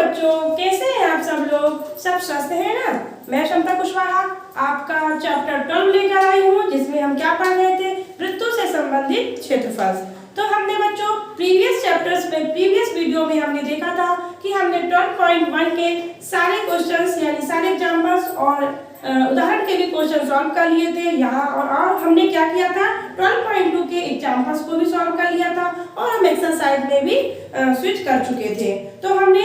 बच्चों, कैसे हैं आप सब लोग? सब स्वस्थ हैं ना? मैं क्षमता कुशवाहा आपका चैप्टर 12 लेकर आई हूँ, जिसमें हम क्या पढ़ रहे थे? वृत्तों से संबंधित क्षेत्रफल। तो हमने बच्चों प्रीवियस चैप्टर्स में, प्रीवियस वीडियो में हमने देखा था कि हमने 12.1 के सारे क्वेश्चंस यानी सारे एग्जाम्पल्स और उदाहरण के भी क्वेश्चन सॉल्व कर लिए थे यहाँ। और हमने क्या किया था? 12.2 के एग्जाम्पल्स को भी सॉल्व कर लिया था और हम एक्सरसाइज में भी स्विच कर चुके थे। तो हमने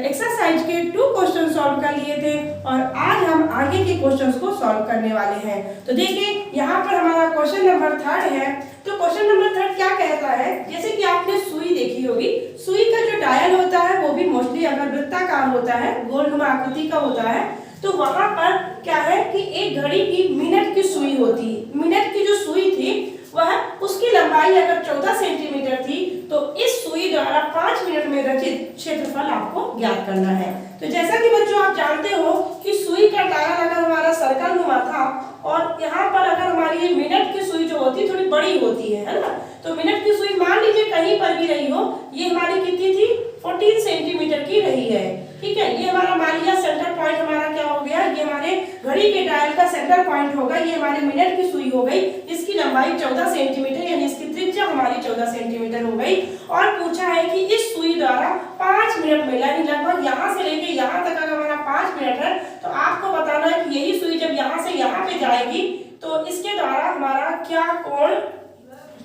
एक्सरसाइज के 2 क्वेश्चन सॉल्व कर लिए थे और आज हम आगे के क्वेश्चंस को सॉल्व करने वाले हैं। तो देखिए यहाँ पर हमारा क्वेश्चन नंबर 3 है। तो क्वेश्चन नंबर 3 क्या कहता है? जैसे कि आपने सुई देखी होगी, सुई का जो डायल होता है वो भी मोस्टली अगर वृत्ताकार होता है, गोलनुमा आकृति का होता है, तो वहां पर क्या है कि एक घड़ी की मिनट की सुई होती है। मिनट की जो सुई थी वह उसकी लंबाई अगर 14 सेंटीमीटर थी, तो इस सुई द्वारा 5 मिनट में रचित क्षेत्रफल आपको ज्ञात करना है। तो जैसा कि बच्चों आप जानते हो कि सुई का डायल अगर हमारा सर्कल नुमा था और यहाँ पर अगर हमारी मिनट की सुई जो होती थोड़ी बड़ी होती है ना, तो मिनट की सुई मान लीजिए कहीं पर भी रही हो, ये हमारी कितनी थी? 14 सेंटीमीटर की रही है। ठीक है, ये हमारा मान लिया सेंटर पॉइंट हमारा क्या हो गया? ये हमारे घड़ी के डायल का सेंटर पॉइंट होगा। ये हमारे मिनट की सुई हो गई, इसकी लंबाई 14 सेंटीमीटर यानी इसकी त्रिज्या हमारी 14 सेंटीमीटर हो गई। और पूछा है कि इस सुई द्वारा 5 मिनट में यानी लगभग यहाँ से लेके यहाँ तक अगर हमारा 5 मिनट है, तो आपको बताना है कि यही सुई जब यहाँ से यहाँ पे जाएगी तो इसके द्वारा हमारा क्या कोण,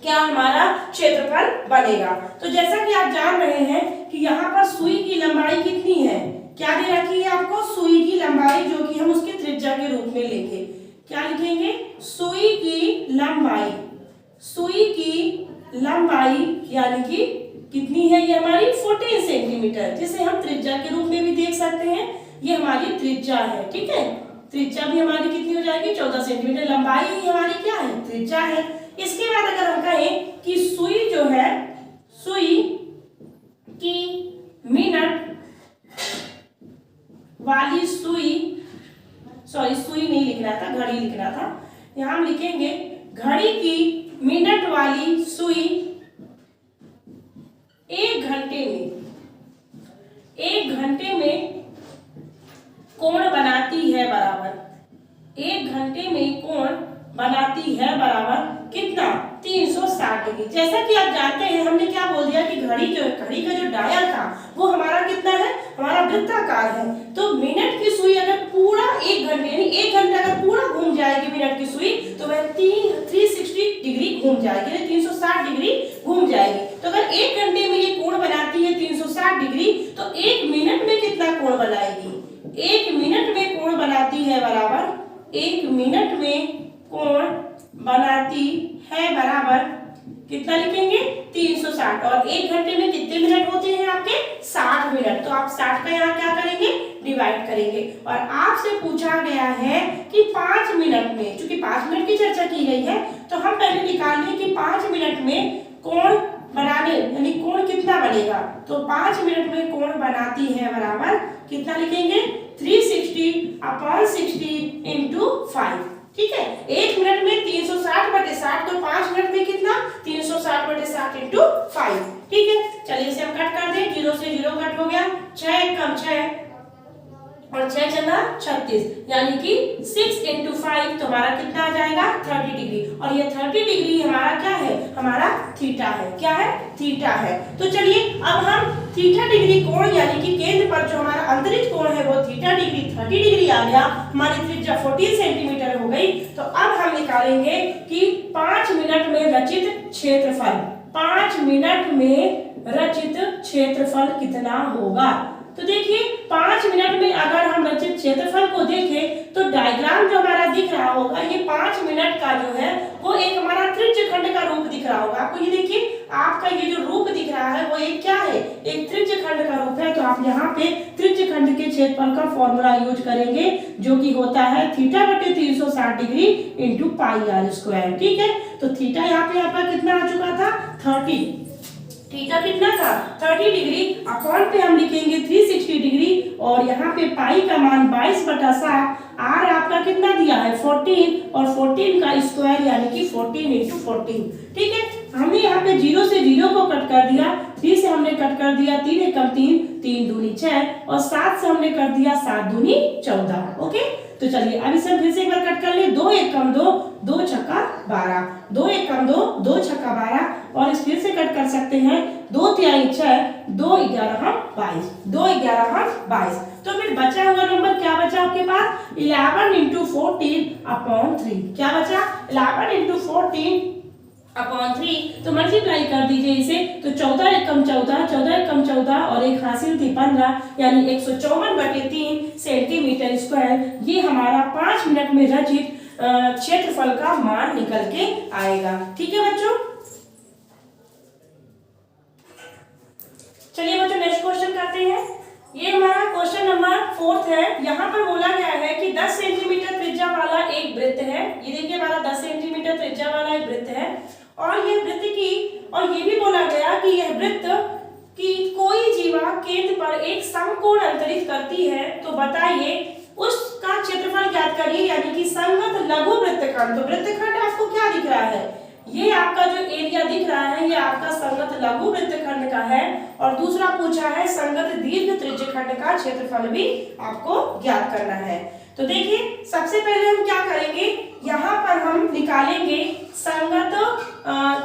क्या हमारा क्षेत्रफल बनेगा। तो जैसा कि आप जान रहे हैं कि यहाँ पर सुई की लंबाई कितनी है? क्या दे रखी है आपको? सुई की लंबाई, जो कि हम उसके त्रिज्या के रूप में लेंगे। क्या लिखेंगे? सुई की लंबाई। सुई की लंबाई यानी कि कितनी है? ये हमारी 14 सेंटीमीटर, जिसे हम त्रिज्या के रूप में भी देख सकते हैं। ये हमारी त्रिज्या है। ठीक है, त्रिज्या भी हमारी कितनी हो जाएगी? 14 सेंटीमीटर। लंबाई ही हमारी क्या है? त्रिज्या है। इसके बाद अगर हम कहें कि सुई जो है, सुई की मिनट वाली सुई, सॉरी सुई नहीं लिखना था, घड़ी लिखना था। यहां हम लिखेंगे घड़ी की मिनट वाली सुई 1 घंटे में कोण बनाती है बराबर। 1 घंटे में कोण बनाती है बराबर कितना? 360 डिग्री। जैसा कि आप जानते हैं, हमने क्या बोल दिया कि घड़ी का जो डायल था वो हमारा कितना है? हमारा वृत्ताकार है। तो मिनट की सुई अगर पूरा 1 घंटे यानी 1 घंटा अगर पूरा घूम जाएगी मिनट की सुई, तो वह 360 डिग्री घूम जाएगी, 360 डिग्री घूम जाएगी। तो अगर 1 घंटे में ये कोण बनाती है 360 डिग्री, तो 1 मिनट में कितना कोण बनाएगी? 1 मिनट में कोण बनाती है बराबर, 1 मिनट में कोण बनाती है बराबर कितना लिखेंगे? 360। और 1 घंटे में कितने मिनट होते हैं आपके? 60 मिनट। तो आप 60 का यहाँ क्या करेंगे? डिवाइड करेंगे। और आपसे पूछा गया है कि 5 मिनट में, चूंकि 5 मिनट की चर्चा की गई है, तो हम पहले निकाल लें कि 5 मिनट में कोण बनाने यानी कोण कितना बनेगा। तो 5 मिनट में कोण बनाती है बराबर कितना लिखेंगे? 360/60 इंटू 5। ठीक है, 1 मिनट में 360/60, तो 5 मिनट में कितना? 360/60 इंटू 5। ठीक है, चलिए इसे हम कट कर दें। 0 से 0 कट हो गया, 6 कम 6 और 6 चला 36, यानी कि 6 इंटू 5 तो हमारा कितना आ जाएगा? 30 डिग्री। और ये 30 डिग्री हमारा क्या है? हमारा थीटा है। क्या है? थीटा है। तो चलिए अब हम थीटा डिग्री कोण यानी कि केंद्र पर जो हमारा अंतरिक्ष कोण है वो थीटा डिग्री 30 डिग्री आ गया। हमारी त्रिज्या 14 सेंटीमीटर हो गई। तो अब हम निकालेंगे कि 5 मिनट में रचित क्षेत्रफल, 5 मिनट में रचित क्षेत्रफल कितना होगा। तो देखिए 5 मिनट में अगर हम रचित क्षेत्रफल को देखें तो डायग्राम जो हमारा दिख रहा होगा, ये 5 मिनट का जो है वो एक हमारा त्रिज्यखंड का रूप दिख रहा होगा आपको। ये देखिए आपका ये जो रूप दिख रहा है वो एक क्या है? एक त्रिज्यखंड का रूप है। तो आप यहाँ पे त्रिज्यखंड के क्षेत्रफल का फॉर्मूला यूज करेंगे, जो कि होता है θ/360 डिग्री इंटू πr²। ठीक है, तो थीटा यहाँ पे आपका कितना आ चुका था? 30। थीटा कितना था? 30 डिग्री। अपॉन पे हम लिखेंगे 360 डिग्री और यहाँ पे पाई का मान 22/7। आर आपका कितना दिया है? 14 और 14 का स्क्वायर यानी कि 14 इंटू 14। ठीक है, हमने यहाँ पे 0 से 0 को कट कर दिया 3 से हमने कट कर दिया 3 एकम 3, 3 दूनी 6 और 7 से हमने कर दिया 7 दूनी 14। ओके, तो चलिए अब इसे हम फिर से एक बार कट कर ले। 2 एकम 2, 2 छक्का 12, 2 एकम 2, 2 छक्का 12 और इस फिर से कट कर सकते हैं 2 तिहाई 6, 2 11 22, 2 11 22। तो फिर बचा हुआ नंबर क्या बचा आपके पास? 11 इंटू 14/3। क्या बचा? 11 इंटू 14/3। तो मल्टीप्लाई कर दीजिए इसे, तो 14 एकम 14, 14 एकम 14 और एक हासिल थी 15, यानी 154/3 सेंटीमीटर स्क्वायर। ये हमारा 5 मिनट में रचित क्षेत्रफल का मान निकल के आएगा। ठीक है बच्चों, चलिए बच्चों नेक्स्ट क्वेश्चन करते हैं। ये हमारा क्वेश्चन नंबर 4 है। यहाँ पर बोला गया है कि 10 सेंटीमीटर त्रिज्या वाला एक वृत्त है। ये देखिए हमारा 10 सेंटीमीटर त्रिज्या वाला एक वृत्त है और ये वृत्त की, और ये भी बोला गया कि यह वृत्त की कोई जीवा केंद्र पर एक समकोण अंतरित करती है। तो बताइए उसका क्षेत्रफल ज्ञात करिए, यानी कि संगत लघु वृत्तखंड। तो वृत्तखंड आपको क्या दिख रहा है? ये आपका जो एरिया दिख रहा है ये आपका संगत लघु वृत्तखंड का है। और दूसरा पूछा है संगत दीर्घ त्रिज्यखंड का क्षेत्रफल भी आपको ज्ञात करना है। तो देखिए सबसे पहले हम क्या करेंगे, यहाँ पर हम निकालेंगे संगत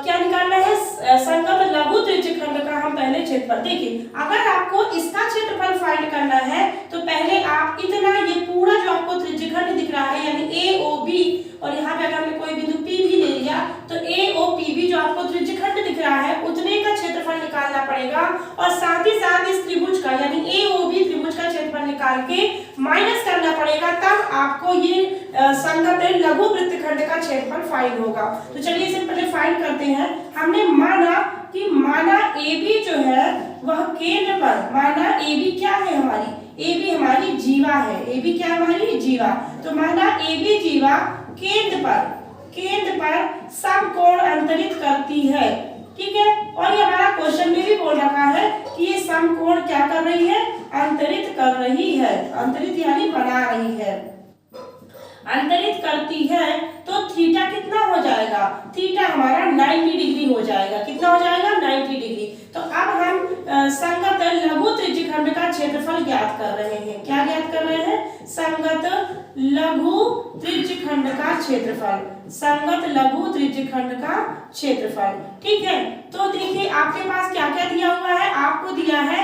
क्या निकालना है? संगत लघु त्रिज्यखंड का हम पहले क्षेत्रफल। देखिए अगर आपको इसका क्षेत्रफल फाइंड करना है तो पहले आप इतना, ये पूरा जो आपको त्रिज्यखंड दिख रहा है यानी AOB, और यहाँ पे अगर हमने कोई बिंदु P भी ले लिया तो AOPB जो आपको त्रिज्यखंड दिख रहा है उतने का क्षेत्रफल निकालना पड़ेगा। और साथ ही साथ इस त्रिभुज का यानी AOB त्रिभुज का क्षेत्रफल निकाल के माइनस करना पड़ेगा, तब आपको ये संगत लघु वृत्तखंड का क्षेत्रफल फाइंड होगा। तो चलिए इसे पहले फाइंड करते हैं। हमने माना कि AB जो है वह केंद्र पर, माना AB क्या है हमारी? AB हमारी जीवा है। AB क्या है हमारी? जीवा। तो माना AB जीवा केंद्र पर समकोण अंतरित करती है। ठीक है, और ये हमारा क्वेश्चन में भी बोल रखा है कि ये समकोण क्या कर रही है? अंतरित कर रही है। अंतरित यानी बना रही है, अंतरित करती है। तो थीटा कितना हो जाएगा? थीटा हमारा 90 डिग्री हो जाएगा। कितना हो जाएगा? 90 डिग्री। तो अब हम संगत लघु त्रिज्यखंड का क्षेत्रफल ज्ञात कर रहे हैं। क्या ज्ञात कर रहे हैं? संगत लघु त्रिज्यखंड का क्षेत्रफल, संगत लघु त्रिज्यखंड का क्षेत्रफल। ठीक है, तो देखिए आपके पास क्या क्या दिया हुआ है। आपको दिया है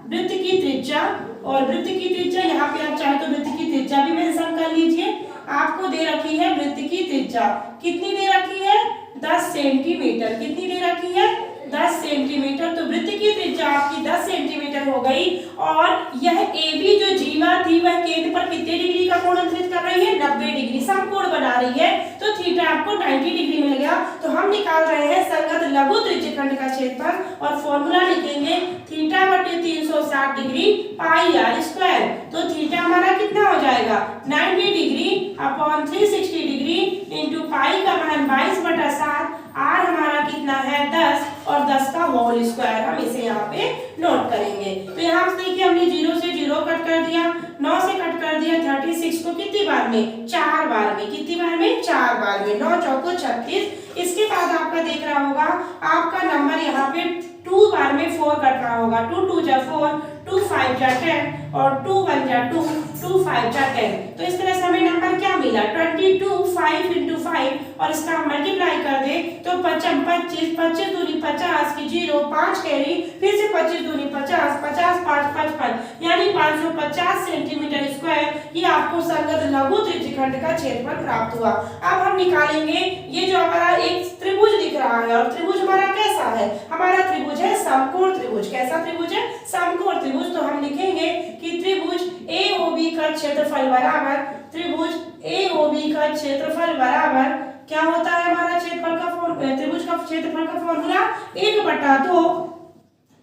वृत्त की त्रिज्या, और वृत्त की त्रिज्या यहाँ पे आप चाहे तो वृत्त की त्रिज्या भी मेंशन कर लीजिए। आपको दे रखी है वृत्त की त्रिज्या, कितनी दे रखी है? 10 सेंटीमीटर। कितनी दे रखी है? 10 सेंटीमीटर। तो वृत्त की त्रिज्या आपकी 10 सेंटीमीटर हो गई। और यह AB जो जीवा थी वह केंद्र पर कितने डिग्री का कोण अंतरित कर रही है? 90 डिग्री समकोण बना रही है। तो थीटा आपको 90 डिग्री मिल गया। तो हम निकाल रहे हैं संगत लघु त्रिज्यखंड का क्षेत्रफल और फॉर्मूला लिखेंगे थीटा बटे 360 डिग्री पाई r स्क्वायर। तो थीटा हमारा कितना हो जाएगा? 90 डिग्री अपॉन 360 डिग्री इंटू पाई का मान 22/7, r हमारा कितना है? 10 और 10 का होल स्क्वायर। हम इसे यहाँ पे नोट करेंगे। तो यहाँ से देखिए हमने 0 से 0 कट कर दिया, 9 से कट कर दिया 36 को कितनी बार में? 4 बार में। कितनी बार में? 4 बार में। 9 चौको 36। इसके बाद आपका देख रहा होगा आपका नंबर यहाँ पे 2 बार में 4 कट रहा होगा। 2 2 जा 4, 2 5 जा 10 और 2 1 जा 2, 2 5 जा 10। तो इस तरह से हमें नंबर क्या मिला? 22, 5 इंटू 5 और इसका हम मल्टीप्लाई कर दे तो 25, 25 दूनी 50 की 0, 5 कैरी, फिर से 25 दूनी 50, 50 5 55, यानी 550 सेंटीमीटर स्क्वायर। ये आपको संगत लघु त्रिज्यखंड का क्षेत्रफल प्राप्त हुआ। अब हम निकालेंगे ये जो हमारा एक त्रिभुज दिख रहा है, और त्रिभुज हमारा कैसा है? हमारा त्रिभुज है समकोण त्रिभुज। कैसा त्रिभुज है? समकोण त्रिभुज। तो हम लिखेंगे कि त्रिभुज AOB का क्षेत्रफल बराबर, त्रिभुज AOB का क्षेत्रफल बराबर क्या होता है? हमारा क्षेत्रफल का त्रिभुज का क्षेत्रफल का फॉर्मूला 1/2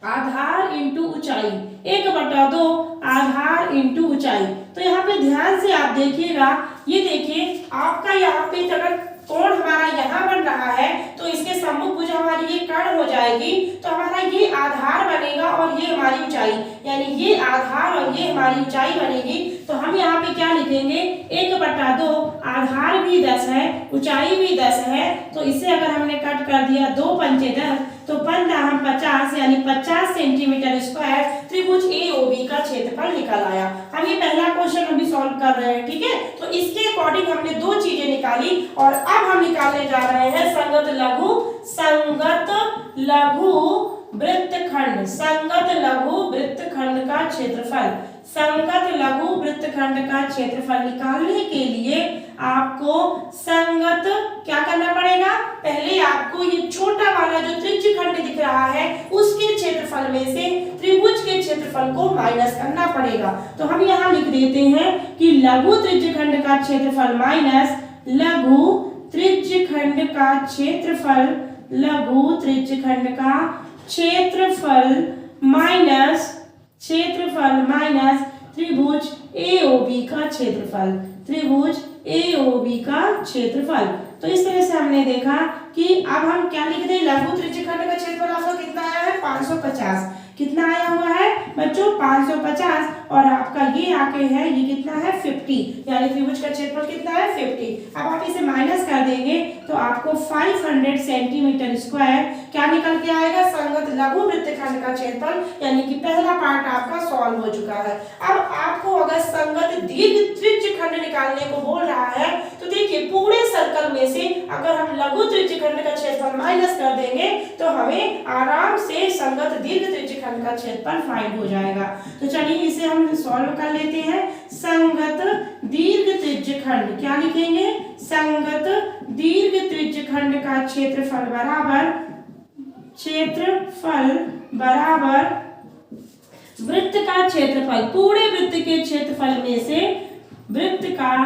आधार इंटू ऊंचाई, 1/2 आधार इंटू ऊंचाई। तो यहाँ पे ध्यान से आप देखिएगा, ये देखिए आपका यहाँ पे अगर कोण हमारा यहाँ बन रहा है तो इसके सम्मुख भुजा हमारी ये कर्ण हो जाएगी। तो हमारा ये आधार बनेगा और ये हमारी ऊंचाई, यानी ये आधार और ये हमारी ऊंचाई बनेगी। तो हम यहाँ पे क्या लिखेंगे, 1/2, आधार भी 10 है, ऊंचाई भी 10 है, तो इसे अगर हमने कट कर दिया 2 पंचे 10, तो 50 यानी 50 सेंटीमीटर स्क्वायर त्रिभुज AOB का क्षेत्रफल निकल आया। हम ये पहला क्वेश्चन अभी सॉल्व कर रहे हैं, ठीक है। तो इसके अकॉर्डिंग हमने दो चीजें निकाली और अब हम निकालने जा रहे हैं संगत लघु वृत्तखंड, संगत लघु वृत्तखंड का क्षेत्रफल। संगत लघु वृत्तखंड का क्षेत्रफल निकालने के लिए आपको संगत क्या करना पड़ेगा, पहले आपको ये छोटा वाला जो त्रिज्यखंड दिख रहा है उसके क्षेत्रफल में से त्रिभुज के क्षेत्रफल को माइनस करना पड़ेगा। तो हम यहाँ लिख देते हैं कि लघु त्रिज्यखंड का क्षेत्रफल माइनस लघु त्रिज्यखंड का क्षेत्रफल, लघु त्रिज्यखंड का क्षेत्रफल माइनस त्रिभुज AOB का क्षेत्रफल, त्रिभुज AOB का क्षेत्रफल। तो इस तरह से हमने देखा कि अब हम क्या लिख दें, लघु त्रिज्यखंड का क्षेत्रफल आपका कितना आया है 550, कितना आया हुआ है बच्चों 550, और आपका ये आके है ये कितना है 50, यानी त्रिभुज का क्षेत्रफल कितना है 50। अब आप इसे माइनस कर देंगे तो आपको 500 सेंटीमीटर स्क्वायर क्या निकल के आएगा, संगत लघु वृत्तखंड का क्षेत्रफल, यानी कि पहला पार्ट आपका सॉल्व हो चुका है। अब आपको अगर संगत दीर्घ त्रिज्यखंड निकालने को बोल रहा है तो देखिए पूरे सर्कल में से अगर हम लघु त्रिज्यखंड का क्षेत्रफल माइनस कर देंगे तो हमें आराम से संगत दीर्घ त्रिज्यखंड का क्षेत्रफल फाइंड हो जाएगा। तो चलिए इसे हम सॉल्व कर लेते हैं। संगत दीर्घ त्रिज्यखंड क्या लिखेंगे, संगत दीर्घ त्रिज्यखंड का क्षेत्रफल बराबर वृत्त का क्षेत्रफल, पूरे वृत्त के क्षेत्रफल में से वृत्त का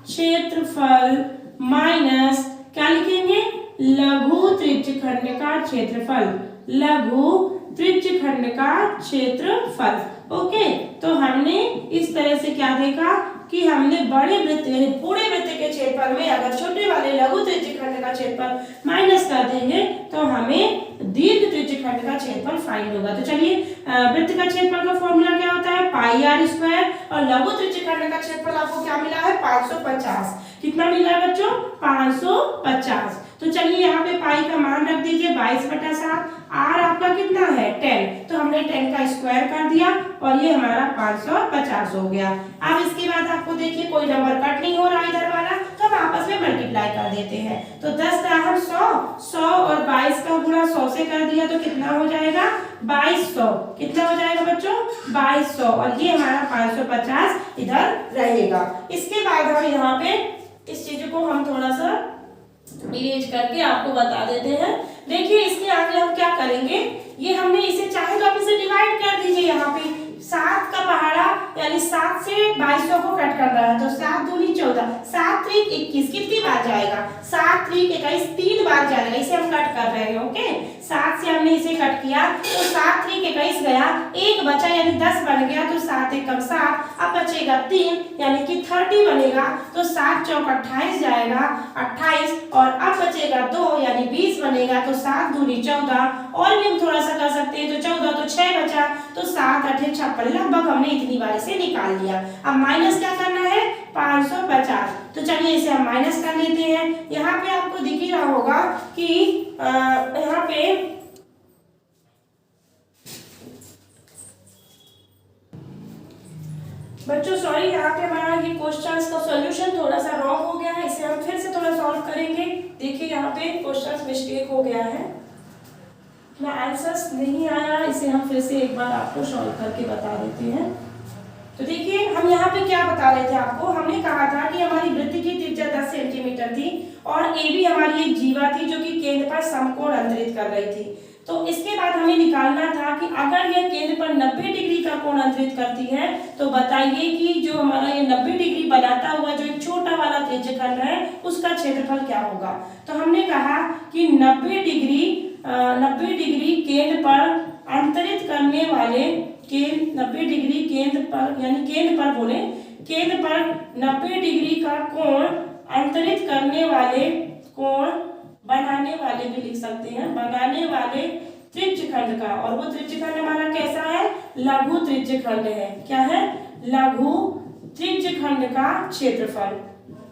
क्षेत्रफल माइनस क्या लिखेंगे, लघु त्रिज्यखंड का क्षेत्रफल, लघु त्रिज्यखंड का क्षेत्रफल। ओके, तो हमने इस तरह से क्या देखा कि हमने बड़े वृत्त यानी पूरे वृत्त के क्षेत्रफल में अगर छोटे वाले लघु त्रिज्यखंड का क्षेत्रफल माइनस कर देंगे तो हमें दीर्घ त्रिज्यखंड का क्षेत्रफल फाइंड होगा। तो चलिए वृत्त का क्षेत्रफल का फॉर्मूला क्या होता है πr² और लघु त्रिज्यखंड का क्षेत्रफल आपको क्या मिला है 550। कितना मिला है बच्चों 550। तो चलिए यहाँ पे पाई का मान रख दीजिए 22/7, r आपका कितना है 10, तो हमने 10 का स्क्वायर कर दिया और ये हमारा 550 हो गया। अब इसके बाद आपको देखिए कोई नंबर कट नहीं हो रहा इधर वाला, तो हम आपस में मल्टीप्लाई कर देते हैं। तो 10 दाहर 100 और 22 का गुणा 100 से कर दिया तो कितना हो जाएगा 2200। कितना हो जाएगा बच्चों 2200, और ये हमारा 550 इधर रहेगा। इसके बाद हम यहाँ पे इस चीज को हम थोड़ा सा इरेज करके आपको बता देते हैं। देखिए इसके आगे हम क्या करेंगे, ये हमने इसे चाहे तो आप इसे डिवाइड कर दीजिए। यहाँ पे 7 का पहाड़ा यानी 7 से 2200 को कट कर रहा है तो 7 दूनी 14, 7 त्रिक 21, कितनी बार जाएगा 7 त्रिक 21, 3 बार जाएगा। इसे हम कट कर रहे हैं। ओके, 7 से हमने इसे कट किया तो 7 त्रिक 21 गया, 1 बचा यानी 10 बन गया, तो 7 एकम 7, अब बचेगा 3 यानी कि 30 बनेगा, तो 7 चौक 28 जाएगा 28, और अब बचेगा 2 यानी 20 बनेगा, तो 7 दूनी 14, और भी हम थोड़ा सा कर सकते हैं तो 14, तो 6 बचा, तो 7 8 56, लगभग हमने इतनी बार इसे निकाल लिया। अब माइनस क्या करना है 550, तो चलिए इसे हम माइनस कर लेते हैं। यहाँ पे आपको दिख ही रहा होगा कि यहाँ पे बच्चों सॉरी, यहाँ पे हमारा ये क्वेश्चंस का सॉल्यूशन थोड़ा सा रॉन्ग हो गया है, इसे हम फिर से थोड़ा सॉल्व करेंगे। देखिए यहाँ पे क्वेश्चंस मिस्टेक हो गया है, ना आंसर्स नहीं आया, इसे हम फिर से एक बार आपको सॉल्व करके बता देते हैं। तो देखिए हम यहाँ पे क्या बता रहे थे आपको, हमने कहा था कि हमारी वृत्त की त्रिज्या 10 सेंटीमीटर थी और AB हमारी एक जीवा थी जो कि केंद्र पर समकोण अंतरित कर रही थी। तो इसके बाद हमें निकालना था कि अगर यह केंद्र पर 90 डिग्री का कोण अंतरित करती है तो बताइए कि जो हमारा ये 90 डिग्री बनाता हुआ जो एक छोटा वाला त्रिज्यखंड है उसका क्षेत्रफल क्या होगा। तो हमने कहा कि 90 डिग्री केंद्र पर अंतरित करने वाले 90 डिग्री केंद्र पर यानी केंद्र पर 90 डिग्री का कोण अंतरित करने वाले कोण बनाने वाले भी लिख सकते हैं, बनाने वाले त्रिज्यखंड का, और वो त्रिज्यखंड हमारा कैसा है, लघु त्रिज्यखंड है। क्या है, लघु त्रिज्यखंड का क्षेत्रफल।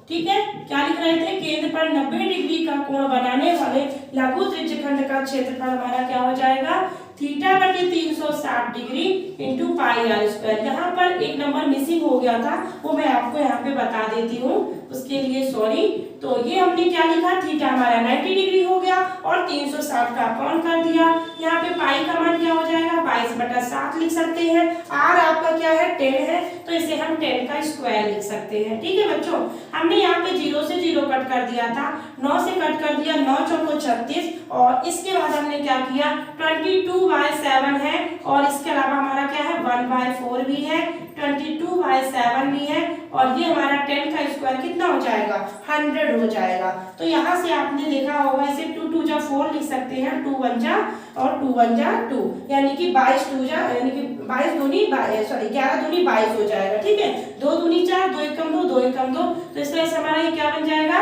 ठीक है, क्या लिख रहे थे, केंद्र पर 90 डिग्री का कोण बनाने वाले लघु त्रिज्यखंड का क्षेत्रफल हमारा क्या हो जाएगा, थीटा बटे 360 degree into pi R square. यहाँ पर एक नंबर मिसिंग हो गया था, वो मैं आपको यहाँ पे बता देती हूँ, उसके लिए सॉरी। तो ये हमने क्या लिखा, थीटा हमारा 90 डिग्री हो गया और 360 का अपॉन कर दिया। यहाँ पे पाई का मान क्या हो जाएगा, 22/7 लिख सकते हैं। आर आपका क्या है, 10 है, तो इसे हम 10 का स्क्वायर लिख सकते हैं। ठीक है बच्चों, हमने यहाँ पे 0 से 0 कट कर दिया था, 9 से कट कर दिया, 9 चौको 36, और इसके बाद हमने क्या किया, 22/7 है, और इसके अलावा हमारा क्या है, 1/4 भी है, 22/7 भी है, और ये हमारा 10 का स्क्वायर कितना हो जाएगा, 100 हो जाएगा। तो यहाँ से आपने देखा होगा, इसे 2 2 जा 4 लिख सकते हैं, 2 1 जा और 2 1 जा 2, यानी कि 22 2 जा, यानी कि 22 दूनी 11 दूनी 22 हो जाएगा। ठीक है, 2 दूनी 4, 2 1 2, 2 1 2, तो इस तरह से हमारा ये क्या बन जाएगा,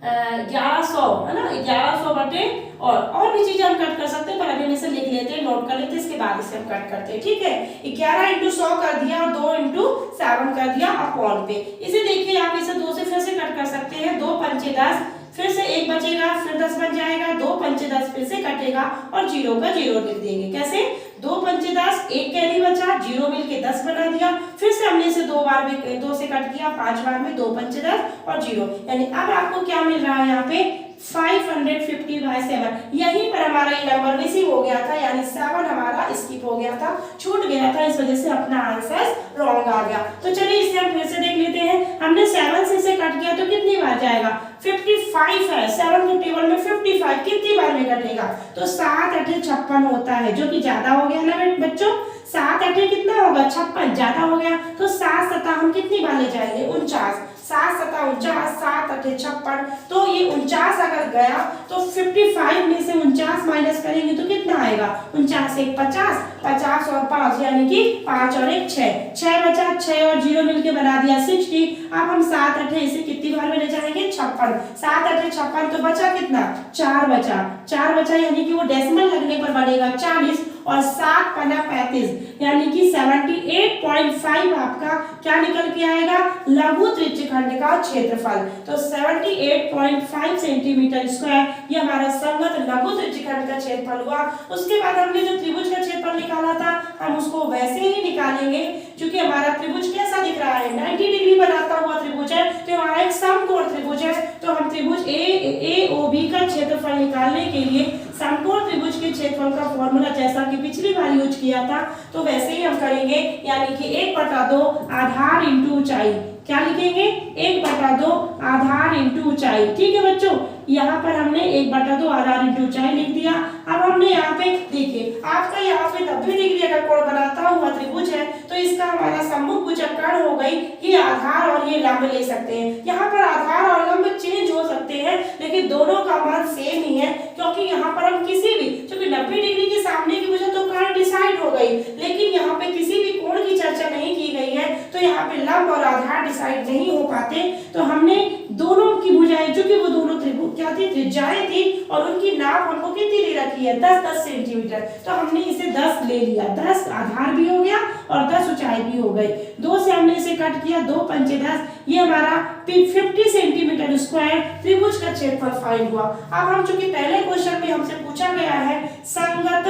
1100 है ना, 1100 बटे, और भी चीजें हम कट कर सकते हैं, पर अभी हम इसे लिख लेते हैं, नोट कर लेते हैं, इसके बाद इसे हम कट करते हैं। ठीक है, 11 × 100 कर दिया और 2 × 7 कर दिया अपॉन पे। इसे देखिए, आप इसे 2 से फिर से कट कर सकते हैं, 2 पंचे 10, फिर से 1 बचेगा, फिर 10 बन जाएगा, 2 पंचे 10 फिर से कटेगा और 0 का 0 लिख देंगे। कैसे, 2 पंचे 10, 1 कैरी बचा, 0 मिलके 10 बना दिया, फिर से हमने इसे 2 बार में 2 से कट किया, 5 बार में 2 पंचे 10 और 0, यानी अब आपको क्या मिल रहा है यहाँ पे 550/7। यहीं पर हमारा ये नंबर मिसिंग हो गया था, यानी 7 हमारा स्किप हो गया था, छूट गया था, इस वजह से अपना आंसर रॉन्ग आ गया। तो चलिए इसे हम फिर से देख लेते हैं। हमने 7 से इसे कट किया तो कितनी बार जाएगा, 55 है, 7 के टेबल में 55 कितनी बार में कटेगा, तो 7 8 56 होता है, जो कि ज्यादा हो गया ना बच्चों, 7 8 कितना होगा, 56, ज्यादा हो गया, तो 7 7 हम कितनी बार ले जाएंगे, 49, 7 7 49, 7 8 56, तो ये 49 अगर गया तो 55 में से 49 माइनस करेंगे तो कितना आएगा, 49 1 50, 50 और 5 यानी कि 5 और 1 6, 6 बचा, 6 और 0 मिलके बना दिया 60। अब हम 7 8 इसे कितनी बार में ले जाएंगे, 56, 7 8 56, तो बचा कितना, 4 बचा, 4 बचा, यानी कि वो डेसिमल लगने पर बनेगा 40, और 7 पना 35, यानी कि 78.5 आपका क्या निकल के आएगा, लघु त्रिज्यखंड का क्षेत्रफल। तो 78.5 सेंटीमीटर स्क्वायर ये हमारा संगत लघु त्रिज्यखंड का क्षेत्रफल हुआ। उसके बाद हमने जो त्रिभुज का क्षेत्रफल निकाला था, हम उसको वैसे ही निकालेंगे, क्योंकि हमारा त्रिभुज कैसा दिख रहा है, 90 डिग्री बनाता हुआ त्रिभुज है, तो हमारा एक समकोण त्रिभुज है, तो हम त्रिभुज AOB का क्षेत्रफल निकालने के लिए समकोण त्रिभुज के क्षेत्रफल का फॉर्मूला जैसा कि पिछली बार यूज किया था, तो वैसे ही हम करेंगे, यानी कि 1/2 आधार इंटू ऊंचाई। क्या लिखेंगे, 1/2 आधार इंटू ऊंचाई। ठीक है बच्चों, यहाँ पर हमने 1/2 आधार इंटू ऊंचाई लिख दिया। अब हमने यहाँ पे देखिए, आपका यहाँ पे 90 डिग्री अगर कोण बनाता हुआ त्रिभुज है, तो इसका हमारा सम्मुख भुजकर्ण हो गई, ये आधार और ये लंब ले सकते हैं। यहाँ पर आधार और लंब चेंज हो सकते हैं, लेकिन दोनों का मान सेम ही है, क्योंकि यहाँ पर हम किसी भी, क्योंकि 90 डिग्री के सामने की भुजा तो कोण डिसाइड हो गई, लेकिन यहाँ पे किसी भी कोण की चर्चा नहीं की गई है, तो यहाँ पे लंब और आधार डिसाइड नहीं हो पाते। तो हमने दोनों की भुजाएं, जो कि वो दोनों त्रिभुज क्या थी, त्रिज्याएं थी, और उनकी नाप हमको कितनी ले रखी है, 10-10 सेंटीमीटर, तो हमने इसे 10 ले लिया, 10 आधार भी हो गया और 10 ऊंचाई भी हो गई। 2 से हमने इसे कट किया, 2 पंचे 10, ये हमारा 50 सेंटीमीटर स्क्वायर त्रिभुज का क्षेत्रफल फाइंड हुआ। अब हम चूंकि पहले क्वेश्चन में हमसे पूछा गया है संगत